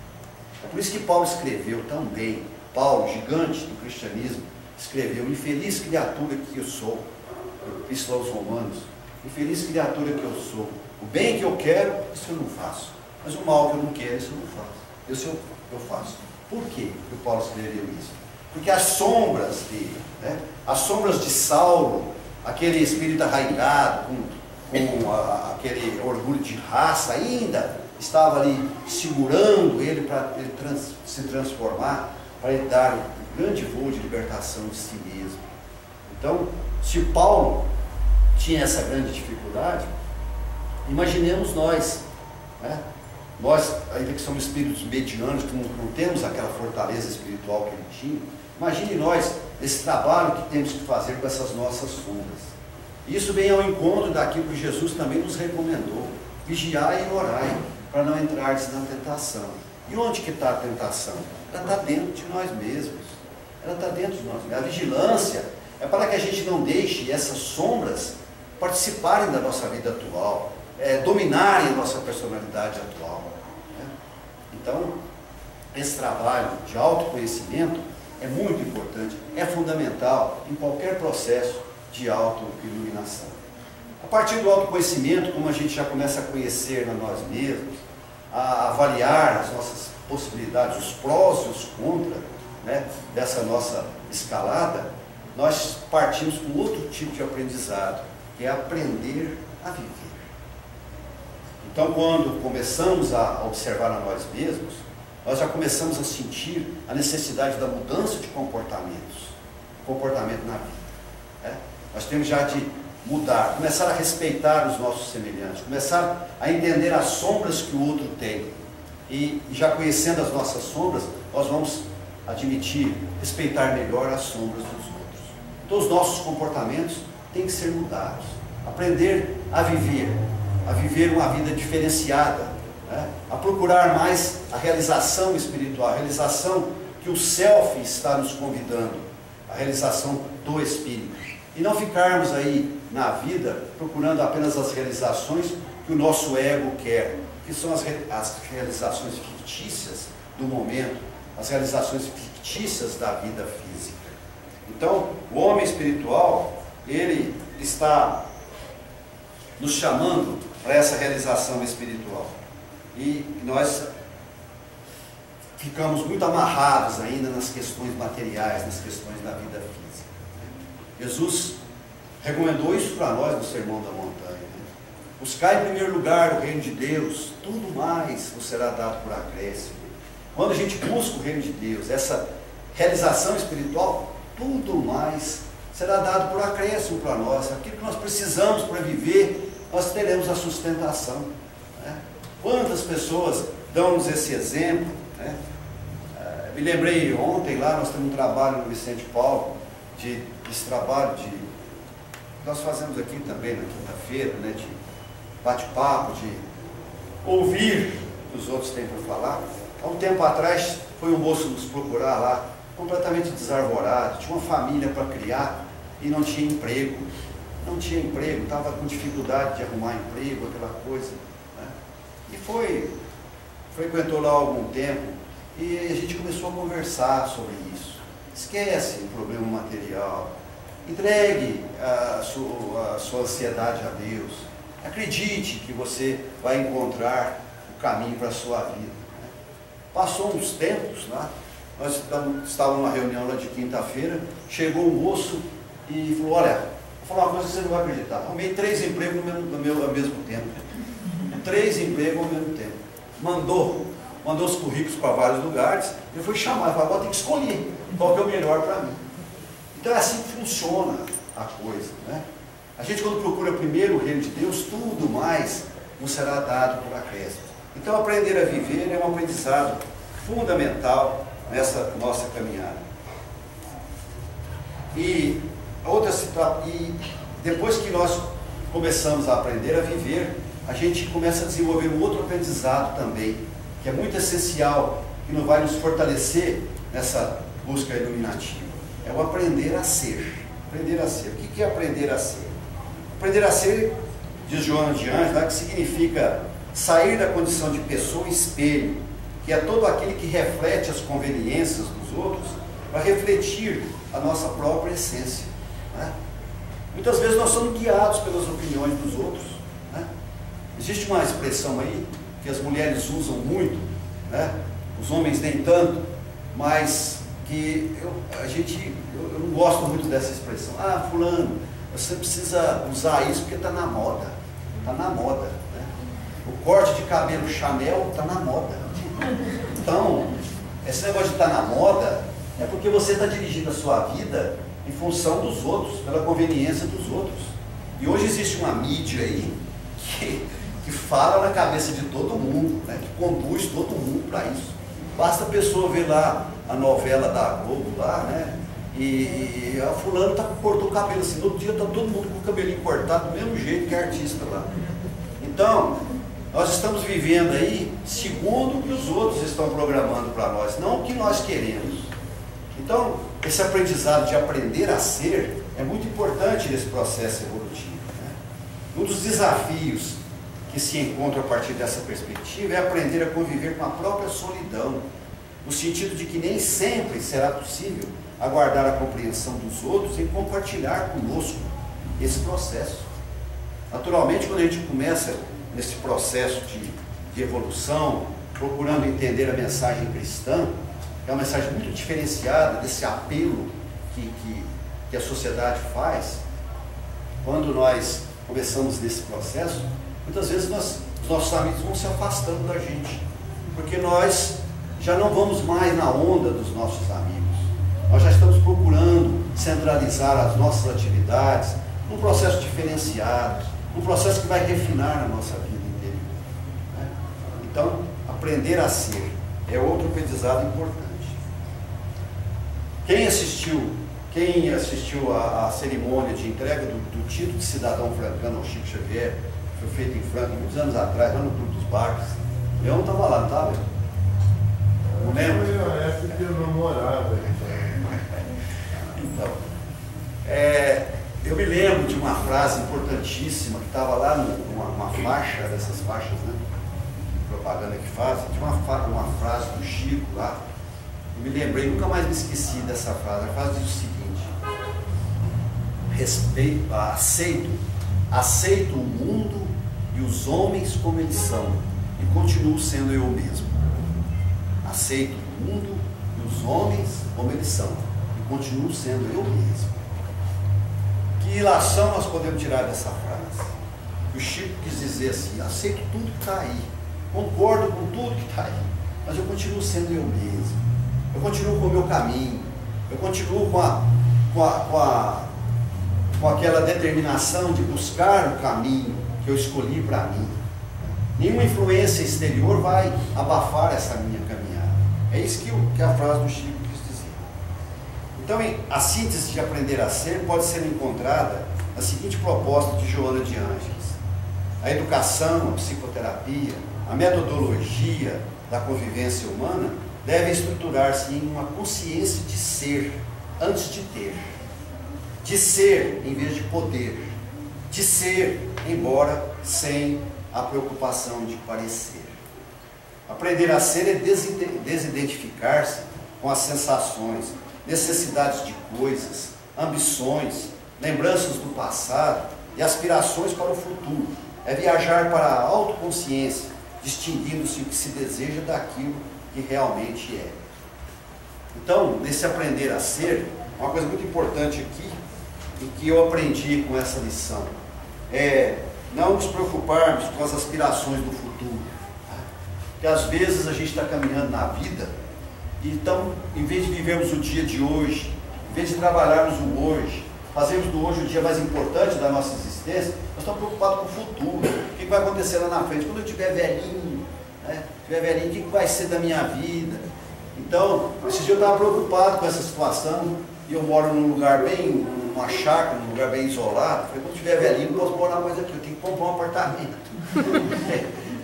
É por isso que Paulo escreveu tão bem, Paulo, gigante do cristianismo, escreveu: infeliz criatura que eu sou, Epístola aos Romanos, infeliz criatura que eu sou, o bem que eu quero, isso eu não faço, mas o mal que eu não quero, isso eu não faço, isso eu faço. Por que o Paulo escreveu isso? Porque as sombras dele, né? As sombras de Saulo, aquele espírito arraigado, com aquele orgulho de raça, ainda estava ali segurando ele para ele se transformar, para ele dar um grande voo de libertação de si mesmo. Então, se Paulo tinha essa grande dificuldade, imaginemos nós, né? Nós, ainda que somos espíritos medianos, que não temos aquela fortaleza espiritual que ele tinha, imagine nós, esse trabalho que temos que fazer com essas nossas sombras. Isso vem ao encontro daquilo que Jesus também nos recomendou: vigiai e orai, para não entrardes na tentação. E onde que está a tentação? Ela está dentro de nós mesmos. Ela está dentro de nós mesmos. A vigilância é para que a gente não deixe essas sombras participarem da nossa vida atual, dominarem a nossa personalidade atual. Né? Então, esse trabalho de autoconhecimento é muito importante, é fundamental em qualquer processo de autoiluminação. A partir do autoconhecimento, como a gente já começa a conhecer a nós mesmos, a avaliar as nossas possibilidades, os prós e os contras, né, dessa nossa escalada, nós partimos para um outro tipo de aprendizado, que é aprender a viver. Então, quando começamos a observar a nós mesmos, nós já começamos a sentir a necessidade da mudança de comportamento na vida. Né? Nós temos já de mudar, começar a respeitar os nossos semelhantes, começar a entender as sombras que o outro tem. E já conhecendo as nossas sombras, nós vamos admitir, respeitar melhor as sombras dos outros. Então, os nossos comportamentos têm que ser mudados. Aprender a viver uma vida diferenciada, né? A procurar mais a realização espiritual, a realização que o Self está nos convidando, a realização do Espírito. E não ficarmos aí na vida procurando apenas as realizações que o nosso ego quer, que são as realizações fictícias do momento, as realizações fictícias da vida física. Então, o homem espiritual, ele está nos chamando para essa realização espiritual. E nós ficamos muito amarrados ainda nas questões materiais, nas questões da vida física. Jesus recomendou isso para nós no Sermão da Montanha. Né? Buscai em primeiro lugar o reino de Deus, tudo mais vos será dado por acréscimo. Quando a gente busca o reino de Deus, essa realização espiritual, tudo mais será dado por acréscimo para nós. Aquilo que nós precisamos para viver, nós teremos a sustentação. Né? Quantas pessoas dão-nos esse exemplo? Né? Me lembrei ontem, lá nós temos um trabalho no Vicente Paulo, esse trabalho nós fazemos aqui também na quinta-feira, né, de bate-papo, de ouvir o que os outros têm para falar. Há um tempo atrás foi um moço nos procurar lá, completamente desarvorado, tinha uma família para criar, e não tinha emprego. Não tinha emprego, estava com dificuldade de arrumar emprego, aquela coisa, né? E frequentou lá algum tempo, e a gente começou a conversar sobre isso. Esquece o problema material, entregue a sua ansiedade a Deus, acredite que você vai encontrar o caminho para a sua vida, né? Passou uns tempos lá, nós estávamos numa reunião lá de quinta-feira, chegou um moço e falou: olha, vou falar uma coisa que você não vai acreditar. Arrumei 3 empregos ao mesmo tempo. 3 empregos ao mesmo tempo. Mandou os currículos para vários lugares. Eu fui chamar, falei: agora tem que escolher qual que é o melhor para mim. Então é assim que funciona a coisa, né? A gente, quando procura primeiro o reino de Deus, tudo mais nos será dado por acréscimo. Então aprender a viver é um aprendizado fundamental nessa nossa caminhada. E depois que nós começamos a aprender a viver, a gente começa a desenvolver um outro aprendizado também, que é muito essencial, que não vai nos fortalecer nessa busca iluminativa. É o aprender a ser. Aprender a ser. O que é aprender a ser? Aprender a ser, diz Joana de Ângela, que significa sair da condição de pessoa espelho, que é todo aquele que reflete as conveniências dos outros, para refletir a nossa própria essência, né? Muitas vezes nós somos guiados pelas opiniões dos outros, né? Existe uma expressão aí que as mulheres usam muito, né? Os homens nem tanto, mas que eu não gosto muito dessa expressão. Ah, fulano, você precisa usar isso porque está na moda. Está na moda, né? O corte de cabelo Chanel está na moda. Então, esse negócio de estar na moda é porque você está dirigindo a sua vida em função dos outros, pela conveniência dos outros. E hoje existe uma mídia aí que fala na cabeça de todo mundo, né? Que conduz todo mundo para isso. Basta a pessoa ver lá a novela da Globo lá, né? E a fulano cortou o cabelo assim, no outro dia está todo mundo com o cabelinho cortado do mesmo jeito que a artista lá. Então, nós estamos vivendo aí segundo o que os outros estão programando para nós, não o que nós queremos. Então, esse aprendizado de aprender a ser é muito importante nesse processo evolutivo, né? Um dos desafios que se encontra a partir dessa perspectiva é aprender a conviver com a própria solidão, no sentido de que nem sempre será possível aguardar a compreensão dos outros e compartilhar conosco esse processo. Naturalmente, quando a gente começa nesse processo de evolução, procurando entender a mensagem cristã, é uma mensagem muito diferenciada desse apelo que a sociedade faz. Quando nós começamos nesse processo, muitas vezes os nossos amigos vão se afastando da gente, porque nós já não vamos mais na onda dos nossos amigos. Nós já estamos procurando centralizar as nossas atividades num processo diferenciado, num processo que vai refinar a nossa vida interior, né? Então, aprender a ser é outro aprendizado importante. Quem assistiu à cerimônia de entrega do título de cidadão francano ao Chico Xavier, que foi feito em Franca muitos anos atrás, lá no Clube dos Barcos, eu não estava lá, não estava? Não lembro? Na época que eu não morava. Então, eu me lembro de uma frase importantíssima que estava lá numa faixa, dessas faixas, né, de propaganda que fazem, de uma frase do Chico lá. Eu me lembrei, nunca mais me esqueci dessa frase. A frase diz o seguinte: aceito o mundo e os homens como eles são, e continuo sendo eu mesmo. Aceito o mundo e os homens como eles são, e continuo sendo eu mesmo. Que ilação nós podemos tirar dessa frase? O Chico quis dizer assim: aceito tudo que está aí, concordo com tudo que está aí, mas eu continuo sendo eu mesmo. Eu continuo com o meu caminho, eu continuo com aquela determinação de buscar o caminho que eu escolhi para mim. Nenhuma influência exterior vai abafar essa minha caminhada. É isso que a frase do Chico quis dizer. Então, a síntese de aprender a ser pode ser encontrada na seguinte proposta de Joana de Ângeles: a educação, a psicoterapia, a metodologia da convivência humana deve estruturar-se em uma consciência de ser antes de ter. de ser em vez de poder, de ser, embora sem a preocupação de parecer. Aprender a ser é desidentificar-se com as sensações, necessidades de coisas, ambições, lembranças do passado e aspirações para o futuro. É viajar para a autoconsciência, distinguindo-se o que se deseja daquilo que realmente é. Então, nesse aprender a ser, uma coisa muito importante aqui, e que eu aprendi com essa lição, é não nos preocuparmos com as aspirações do futuro. Porque às vezes a gente está caminhando na vida, e então, em vez de vivermos o dia de hoje, em vez de trabalharmos o hoje, fazermos do hoje o dia mais importante da nossa existência, nós estamos preocupados com o futuro. O que vai acontecer lá na frente? Quando eu estiver velhinho, o que vai ser da minha vida? Então, esse dia eu estava preocupado com essa situação, e eu moro num lugar bem, numa chácara, num lugar bem isolado. Falei, quando eu estiver velhinho, não posso morar mais aqui, eu tenho que comprar um apartamento.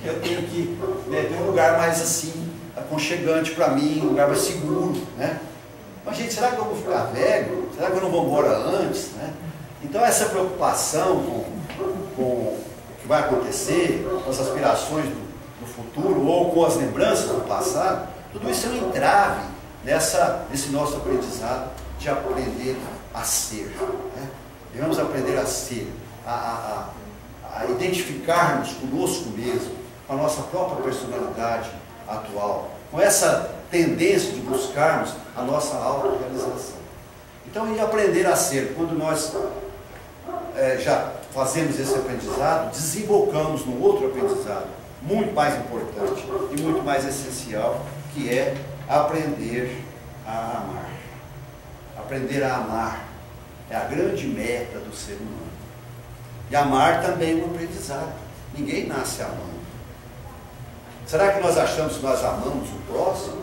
Eu tenho que ter um lugar mais assim, aconchegante para mim, um lugar mais seguro, né? Mas, gente, será que eu vou ficar velho? Será que eu não vou embora antes, né? Então, essa preocupação com o que vai acontecer, com as aspirações do futuro, ou com as lembranças do passado, tudo isso é um entrave nesse nosso aprendizado de aprender a ser, né? Devemos aprender a ser, a identificar-nos conosco mesmo, com a nossa própria personalidade atual, com essa tendência de buscarmos a nossa autorrealização. Então, em aprender a ser, quando nós já fazemos esse aprendizado, desembocamos num outro aprendizado, muito mais importante e muito mais essencial, que é aprender a amar. Aprender a amar é a grande meta do ser humano. E amar também é um aprendizado. Ninguém nasce amando. Será que nós achamos que nós amamos o próximo?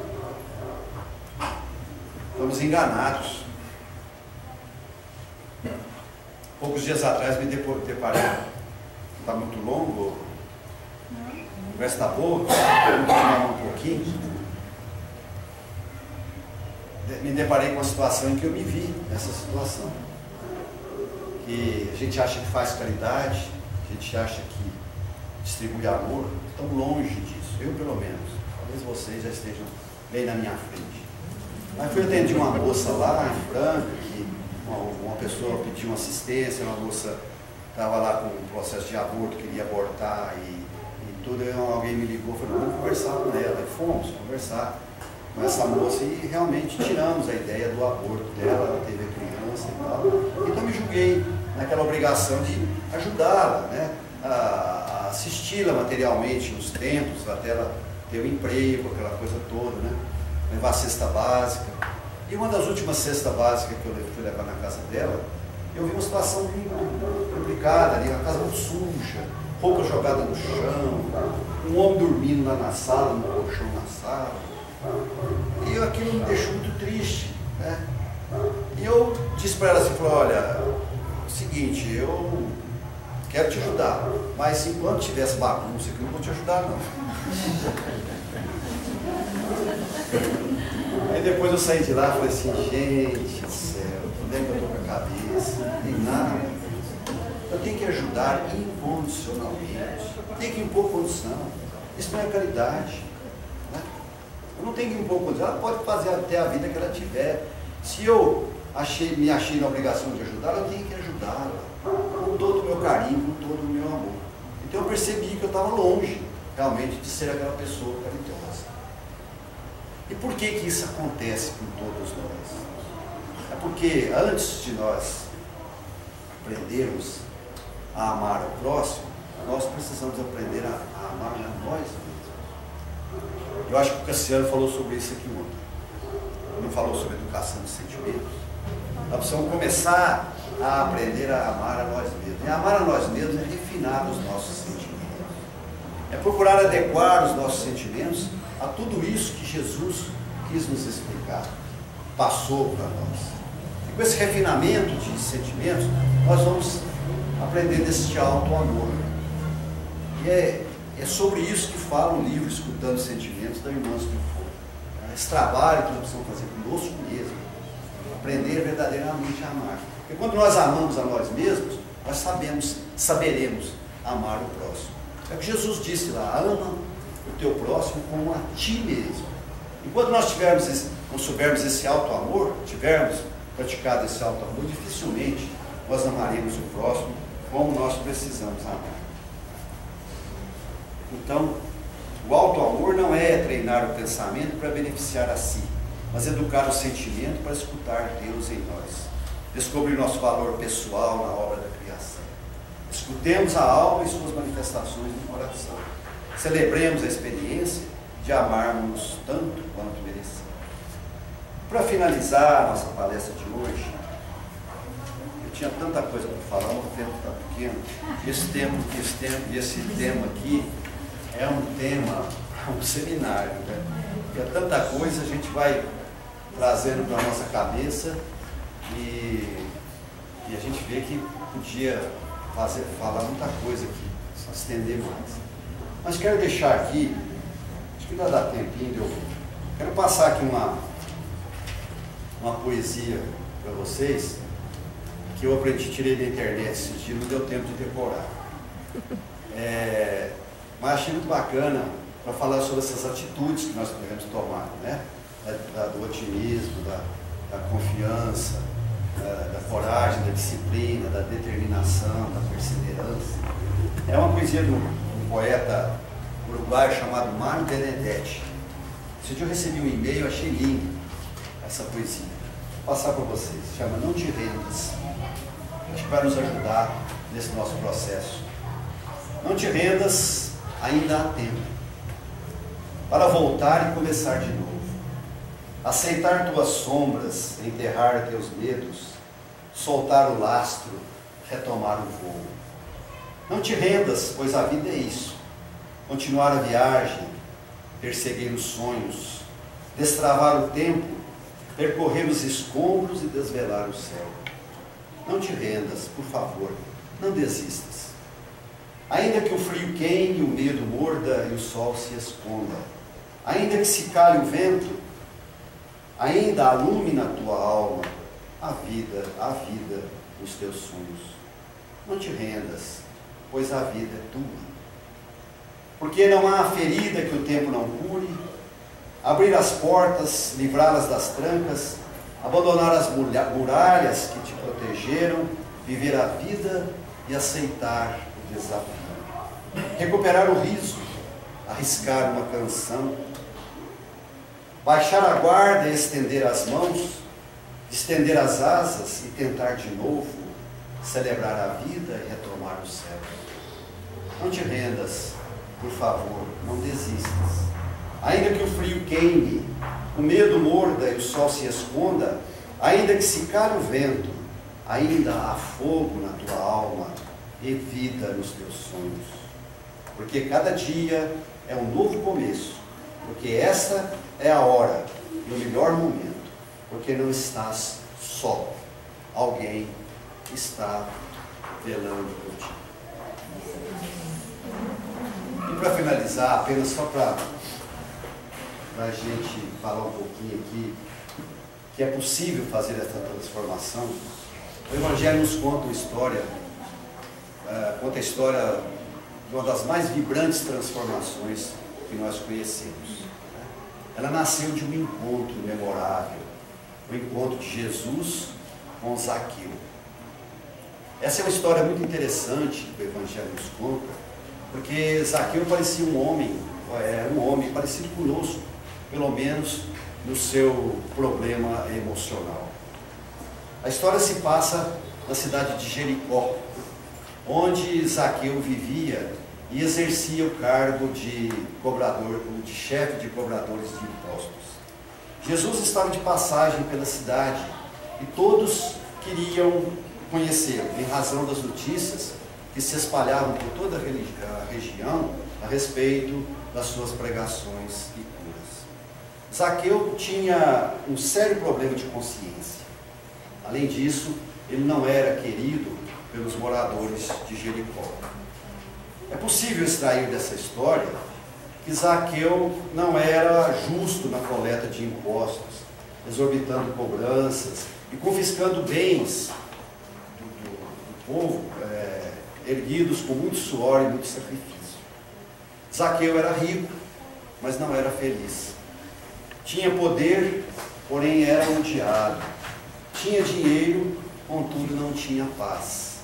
Estamos enganados. Poucos dias atrás me deparei, não está muito longo, a conversa está boa, vamos continuar um pouquinho. Me deparei com uma situação em que eu me vi nessa situação. Que a gente acha que faz caridade, a gente acha que distribui amor, estamos longe disso, eu pelo menos. Talvez vocês já estejam bem na minha frente. Mas fui atender uma moça lá em Franca, que uma pessoa pediu uma assistência, uma moça estava lá com um processo de aborto, queria abortar e tudo, e alguém me ligou e falou, vamos conversar com ela. E fomos conversar com essa moça e realmente tiramos a ideia do aborto dela, ela teve a criança e tal. Então me julguei naquela obrigação de ajudá-la, né, a assisti-la materialmente nos tempos, até ela ter um emprego, aquela coisa toda, né, levar a cesta básica. E uma das últimas cestas básicas que eu fui levar na casa dela, eu vi uma situação muito complicada ali, uma casa muito suja, roupa jogada no chão, um homem dormindo lá na sala, no colchão na sala. E aquilo me deixou muito triste, né? E eu disse para ela assim, olha, é o seguinte, eu quero te ajudar, mas enquanto tivesse bagunça aqui, eu não vou te ajudar não. Aí depois eu saí de lá e falei assim, gente do céu, onde é que eu estou com a cabeça? Não tem nada. Eu tenho que ajudar incondicionalmente, tenho que impor condição. Isso não é caridade, né? Eu não tenho que impor condição, ela pode fazer até a vida que ela tiver. Se eu me achei na obrigação de ajudá-la, eu tenho que ajudá-la, com todo o meu carinho, com todo o meu amor. Então eu percebi que eu estava longe, realmente, de ser aquela pessoa caridosa. E por que isso acontece com todos nós? É porque antes de nós aprendermos a amar o próximo, nós precisamos aprender a amar a nós mesmos. Eu acho que o Cassiano falou sobre isso aqui ontem. Ele falou sobre educação de sentimentos. Nós precisamos começar a aprender a amar a nós mesmos. E amar a nós mesmos é refinar os nossos sentimentos. É procurar adequar os nossos sentimentos a tudo isso que Jesus quis nos explicar, passou para nós. E com esse refinamento de sentimentos, nós vamos aprender desse alto amor. E é sobre isso que fala o livro Escutando Sentimentos, da Irmã Truffaut. Esse trabalho que nós precisamos fazer conosco mesmo, aprender verdadeiramente a amar. Porque quando nós amamos a nós mesmos, nós saberemos amar o próximo. É o que Jesus disse lá: ama o teu próximo como a ti mesmo. E quando nós não soubermos esse alto amor, tivermos praticado esse alto amor, dificilmente nós amaremos o próximo como nós precisamos amar. Então, o alto amor não é treinar o pensamento para beneficiar a si, mas educar o sentimento para escutar Deus em nós, descobrir nosso valor pessoal na obra da criação. Escutemos a alma e suas manifestações no coração. Celebremos a experiência de amarmos tanto quanto merecemos. Para finalizar a nossa palestra de hoje, eu tinha tanta coisa para falar, o tempo está pequeno. Esse tema aqui é um seminário, né? Porque é tanta coisa, a gente vai trazendo para a nossa cabeça e a gente vê que podia falar muita coisa aqui, só estender mais. Mas quero deixar aqui, acho que ainda dá tempinho, quero passar aqui uma poesia para vocês, que eu aprendi, tirei da internet esses dias, não deu tempo de decorar. Mas achei muito bacana para falar sobre essas atitudes que nós devemos tomar, né? Do otimismo, da confiança, da coragem, da disciplina, da determinação, da perseverança. É uma poesia de um poeta uruguaio chamado Mário Benedetti. Esse dia eu recebi um e-mail, achei lindo essa poesia. Vou passar para vocês. Chama Não Te Rendas. Acho que vai nos ajudar nesse nosso processo. Não te rendas, ainda há tempo para voltar e começar de novo. Aceitar tuas sombras, enterrar teus medos, soltar o lastro, retomar o voo. Não te rendas, pois a vida é isso. Continuar a viagem, perseguir os sonhos, destravar o tempo, percorrer os escombros e desvelar o céu. Não te rendas, por favor, não desistas. Ainda que o frio queime, o medo morda e o sol se esconda, ainda que se cale o vento, ainda alume na tua alma a vida dos teus sonhos. Não te rendas, pois a vida é tua. Porque não há ferida que o tempo não cure, abrir as portas, livrá-las das trancas, abandonar as muralhas que te protegeram, viver a vida e aceitar o desafio. Recuperar o riso, arriscar uma canção, baixar a guarda e estender as mãos, estender as asas e tentar de novo celebrar a vida e retomar o céu. Não te rendas, por favor, não desistas. Ainda que o frio queime, o medo morda e o sol se esconda, ainda que se cale o vento, ainda há fogo na tua alma e vida nos teus sonhos. Porque cada dia é um novo começo, porque esta é a hora e o melhor momento, porque não estás só, alguém está velando por ti. E para finalizar, apenas só para a gente falar um pouquinho aqui, que é possível fazer essa transformação. O Evangelho nos conta a história de uma das mais vibrantes transformações que nós conhecemos. Ela nasceu de um encontro memorável, o encontro de Jesus com Zaqueu. Essa é uma história muito interessante que o Evangelho nos conta, porque Zaqueu parecia um homem parecido conosco, pelo menos no seu problema emocional. A história se passa na cidade de Jericó, onde Zaqueu vivia e exercia o cargo de chefe de cobradores de impostos. Jesus estava de passagem pela cidade e todos queriam conhecê-lo, em razão das notícias que se espalhavam por toda a região a respeito das suas pregações e curas. Zaqueu tinha um sério problema de consciência. Além disso, ele não era querido pelos moradores de Jericó. É possível extrair dessa história que Zaqueu não era justo na coleta de impostos, exorbitando cobranças e confiscando bens povo, erguidos com muito suor e muito sacrifício. Zaqueu era rico, mas não era feliz. Tinha poder, porém era odiado. Tinha dinheiro, contudo não tinha paz.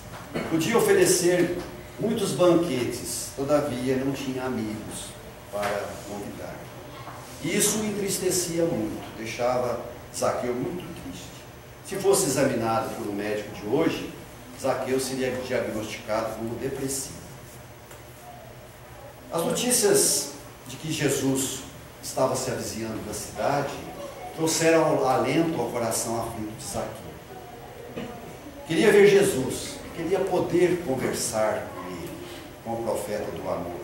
Podia oferecer muitos banquetes, todavia não tinha amigos para convidar. Isso o entristecia muito, deixava Zaqueu muito triste. Se fosse examinado por um médico de hoje, Zaqueu seria diagnosticado como depressivo. As notícias de que Jesus estava se avizinhando da cidade trouxeram alento ao coração aflito de Zaqueu. Queria ver Jesus, queria poder conversar com ele, com o profeta do amor.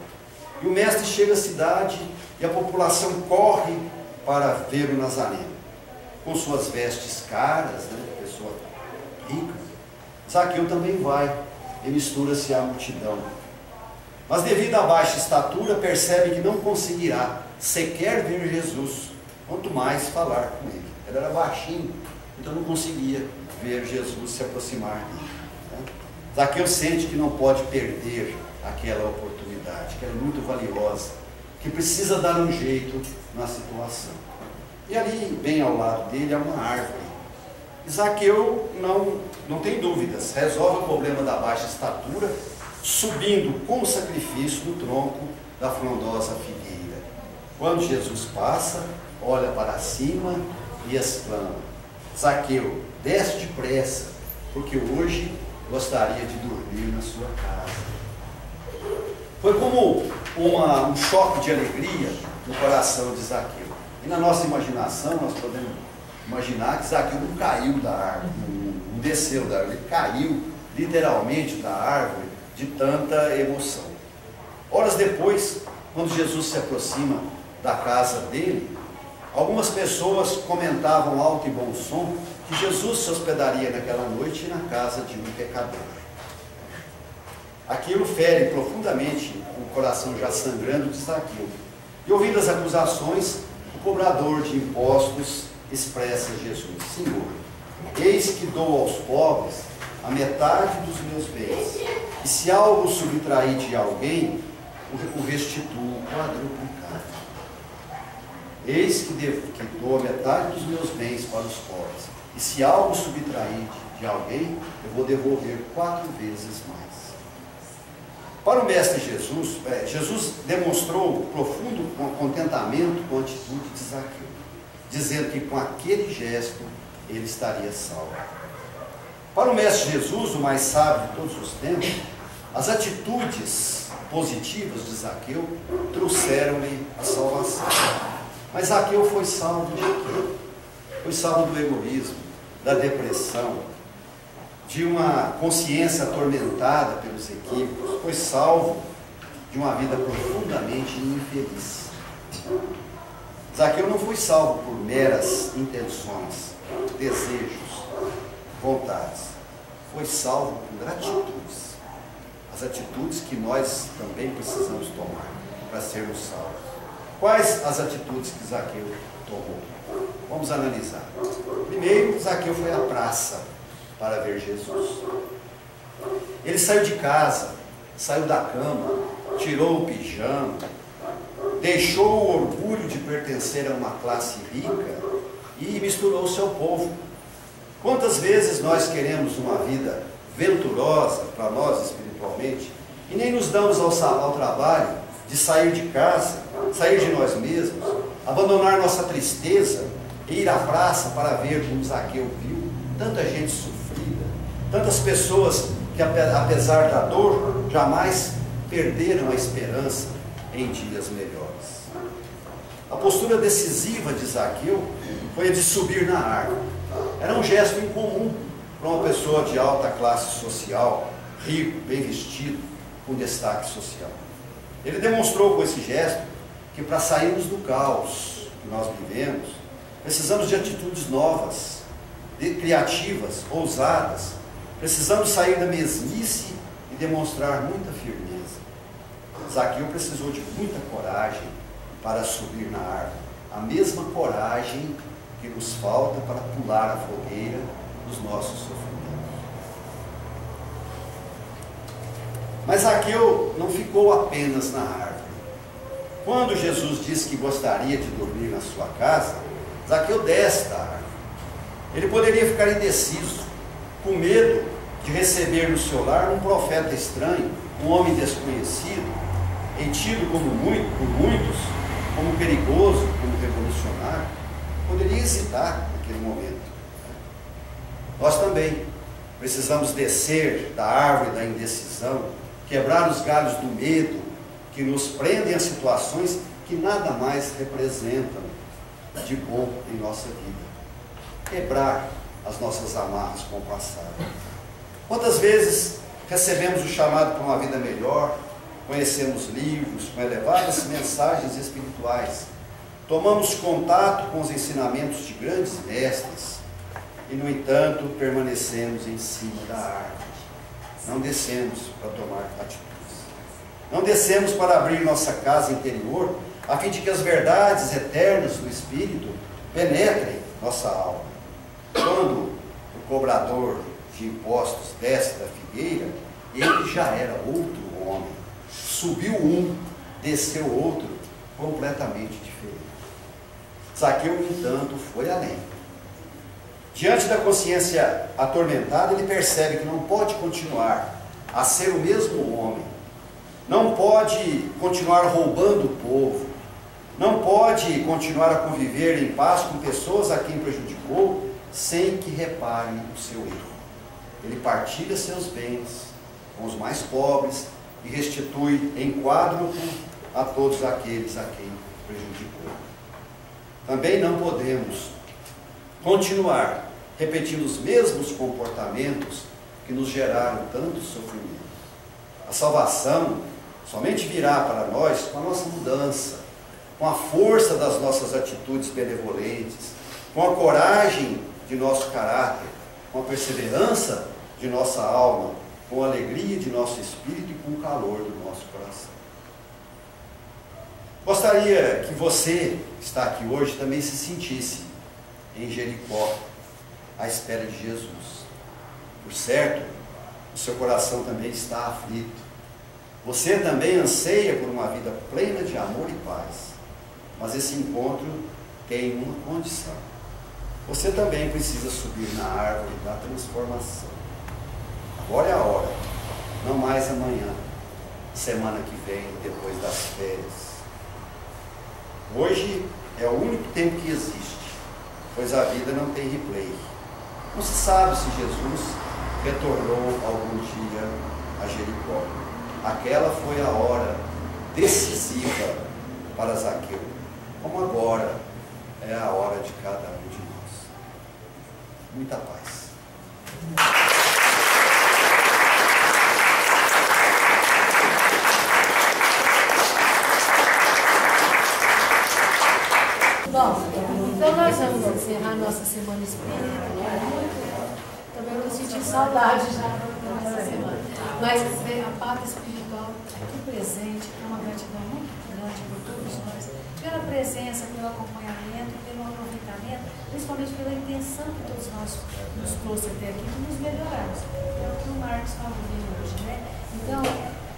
E o mestre chega à cidade e a população corre para ver o Nazareno, com suas vestes caras, pessoa rica. Zaqueu também vai e mistura-se à multidão. Mas devido à baixa estatura, percebe que não conseguirá sequer ver Jesus, quanto mais falar com ele. Ele era baixinho, então não conseguia ver Jesus se aproximar dele. Zaqueu sente que não pode perder aquela oportunidade, que ela é muito valiosa, que precisa dar um jeito na situação. E ali, bem ao lado dele, há uma árvore. E Zaqueu não tem dúvidas, resolve o problema da baixa estatura, subindo com sacrifício no tronco da frondosa figueira. Quando Jesus passa, olha para cima e exclama: Zaqueu, desce depressa, porque hoje gostaria de dormir na sua casa. Foi como um choque de alegria no coração de Zaqueu. E na nossa imaginação, nós podemos imaginar que Zaqueu não caiu da árvore, não desceu da árvore, ele caiu literalmente da árvore de tanta emoção. Horas depois, quando Jesus se aproxima da casa dele, algumas pessoas comentavam alto e bom som que Jesus se hospedaria naquela noite na casa de um pecador. Aquilo fere profundamente o coração já sangrando de Zaqueu. E ouvindo as acusações, o cobrador de impostos expressa a Jesus: Senhor, eis que dou aos pobres a metade dos meus bens, e se algo subtrair de alguém, o restituo quadruplicado. Eis que dou a metade dos meus bens para os pobres, e se algo subtrair de alguém, eu vou devolver 4 vezes mais. Para o mestre Jesus, Jesus demonstrou profundo contentamento com a atitude de Zaqueu, dizendo que com aquele gesto ele estaria salvo. Para o mestre Jesus, o mais sábio de todos os tempos, as atitudes positivas de Zaqueu trouxeram-lhe a salvação. Mas Zaqueu foi salvo de quê? Foi salvo do egoísmo, da depressão, de uma consciência atormentada pelos equívocos, foi salvo de uma vida profundamente infeliz. Zaqueu não foi salvo por meras intenções, desejos, vontades. Foi salvo por atitudes. As atitudes que nós também precisamos tomar para sermos salvos. Quais as atitudes que Zaqueu tomou? Vamos analisar. Primeiro, Zaqueu foi à praça para ver Jesus. Ele saiu de casa, saiu da cama, tirou o pijama, deixou o orgulho de pertencer a uma classe rica e misturou-se ao povo. Quantas vezes nós queremos uma vida venturosa para nós espiritualmente e nem nos damos ao trabalho de sair de casa, sair de nós mesmos, abandonar nossa tristeza e ir à praça para ver como Zaqueu viu tanta gente sofrida, tantas pessoas que apesar da dor jamais perderam a esperança em dias melhores. A postura decisiva de Zaqueu foi a de subir na árvore. Era um gesto incomum para uma pessoa de alta classe social, rico, bem vestido, com destaque social. Ele demonstrou com esse gesto que para sairmos do caos que nós vivemos, precisamos de atitudes novas, criativas, ousadas. Precisamos sair da mesmice e demonstrar muita firmeza. Zaqueu precisou de muita coragem para subir na árvore. A mesma coragem que nos falta para pular a fogueira dos nossos sofrimentos. Mas Zaqueu não ficou apenas na árvore. Quando Jesus disse que gostaria de dormir na sua casa, Zaqueu desce da árvore. Ele poderia ficar indeciso, com medo de receber no seu lar um profeta estranho, um homem desconhecido, e tido por muitos como perigoso, como revolucionário. Poderia hesitar naquele momento. Nós também precisamos descer da árvore da indecisão, quebrar os galhos do medo que nos prendem a situações que nada mais representam de bom em nossa vida. Quebrar as nossas amarras com o passado. Quantas vezes recebemos o chamado para uma vida melhor, conhecemos livros com elevadas mensagens espirituais, tomamos contato com os ensinamentos de grandes mestres e, no entanto, permanecemos em cima da árvore. Não descemos para tomar atitudes. Não descemos para abrir nossa casa interior, a fim de que as verdades eternas do Espírito penetrem nossa alma. Quando o cobrador de impostos desce da figueira, ele já era outro homem. Subiu um, desceu outro, completamente diferente. Zaqueu, no entanto, foi além. Diante da consciência atormentada, ele percebe que não pode continuar a ser o mesmo homem. Não pode continuar roubando o povo. Não pode continuar a conviver em paz com pessoas a quem prejudicou, sem que repare o seu erro. Ele partilha seus bens com os mais pobres e restitui em quádruplo a todos aqueles a quem prejudicou. Também não podemos continuar repetindo os mesmos comportamentos que nos geraram tanto sofrimento. A salvação somente virá para nós com a nossa mudança, com a força das nossas atitudes benevolentes, com a coragem de nosso caráter, com a perseverança de nossa alma, com a alegria de nosso espírito e com o calor do nosso coração. Gostaria que você, que está aqui hoje, também se sentisse em Jericó, à espera de Jesus. Por certo, o seu coração também está aflito. Você também anseia por uma vida plena de amor e paz. Mas esse encontro tem uma condição. Você também precisa subir na árvore da transformação. Agora é a hora, não mais amanhã, semana que vem, depois das férias. Hoje é o único tempo que existe, pois a vida não tem replay. Não se sabe se Jesus retornou algum dia a Jericó. Aquela foi a hora decisiva para Zaqueu, como agora é a hora de cada um de nós. Muita paz. Bom, então nós vamos encerrar nossa semana espírita. Também estou sentindo saudade já dessa semana. Mas a parte espiritual aqui presente é uma gratidão muito grande por todos nós, pela presença, pelo acompanhamento, pelo aproveitamento, principalmente pela intenção que todos nós nos trouxe até aqui de nos melhorarmos. É o que o Marcos falou hoje, né? Então,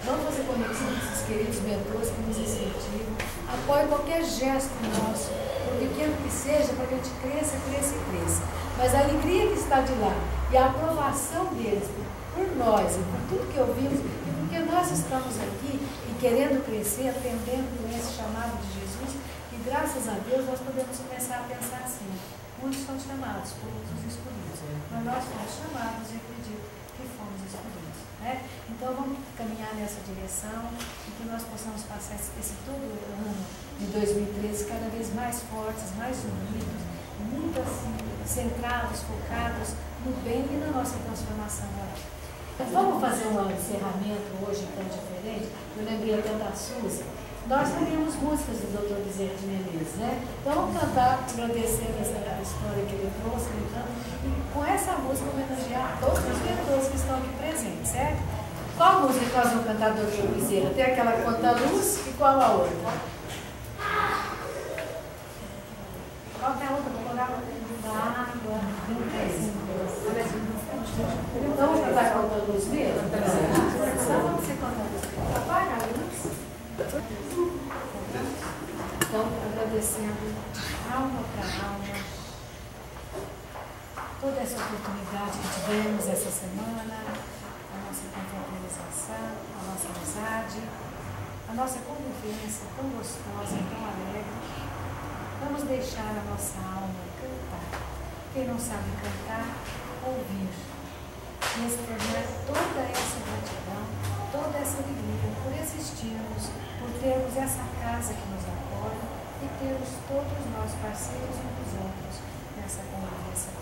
vamos fazer conexão com esses queridos mentores que nos incentivam, apoie qualquer gesto nosso, por pequeno que seja, para que a gente cresça, cresça e cresça. Mas a alegria que está de lá e a aprovação deles por nós e por tudo que ouvimos, e porque nós estamos aqui e querendo crescer, atendendo esse chamado de Jesus, e graças a Deus nós podemos começar a pensar assim: muitos são chamados, poucos escolhidos. Mas nós fomos chamados e acredito que fomos escolhidos. Né? Então vamos caminhar nessa direção e que nós possamos passar esse todo ano de 2013 cada vez mais fortes, mais unidos, muito assim, centrados, focados no bem e na nossa transformação moral. Vamos fazer um encerramento hoje tão diferente. Eu lembrei até da Suzy. Nós temos músicas do Dr. Bezerra de Menezes, né? Então vamos cantar, agradecendo essa história que ele trouxe, e com essa música homenagear todos os mentores que estão aqui presentes, certo? Qual música que nós vamos cantar do Dr. Bezerra? Tem aquela Quanta Luz e qual a outra? Qual que é a outra? Vou colocar água. Então vamos cantar Quanta Luz mesmo? Vamos se cantar. agradecendo alma para alma toda essa oportunidade que tivemos essa semana, a nossa confraternização, a nossa amizade, a nossa convivência tão gostosa, tão alegre. Vamos deixar a nossa alma cantar. Quem não sabe cantar, ouvir. E externar toda essa gratidão, toda essa alegria por existirmos, por termos essa casa que nos acolhe e termos todos nós parceiros uns dos outros nessa convivência.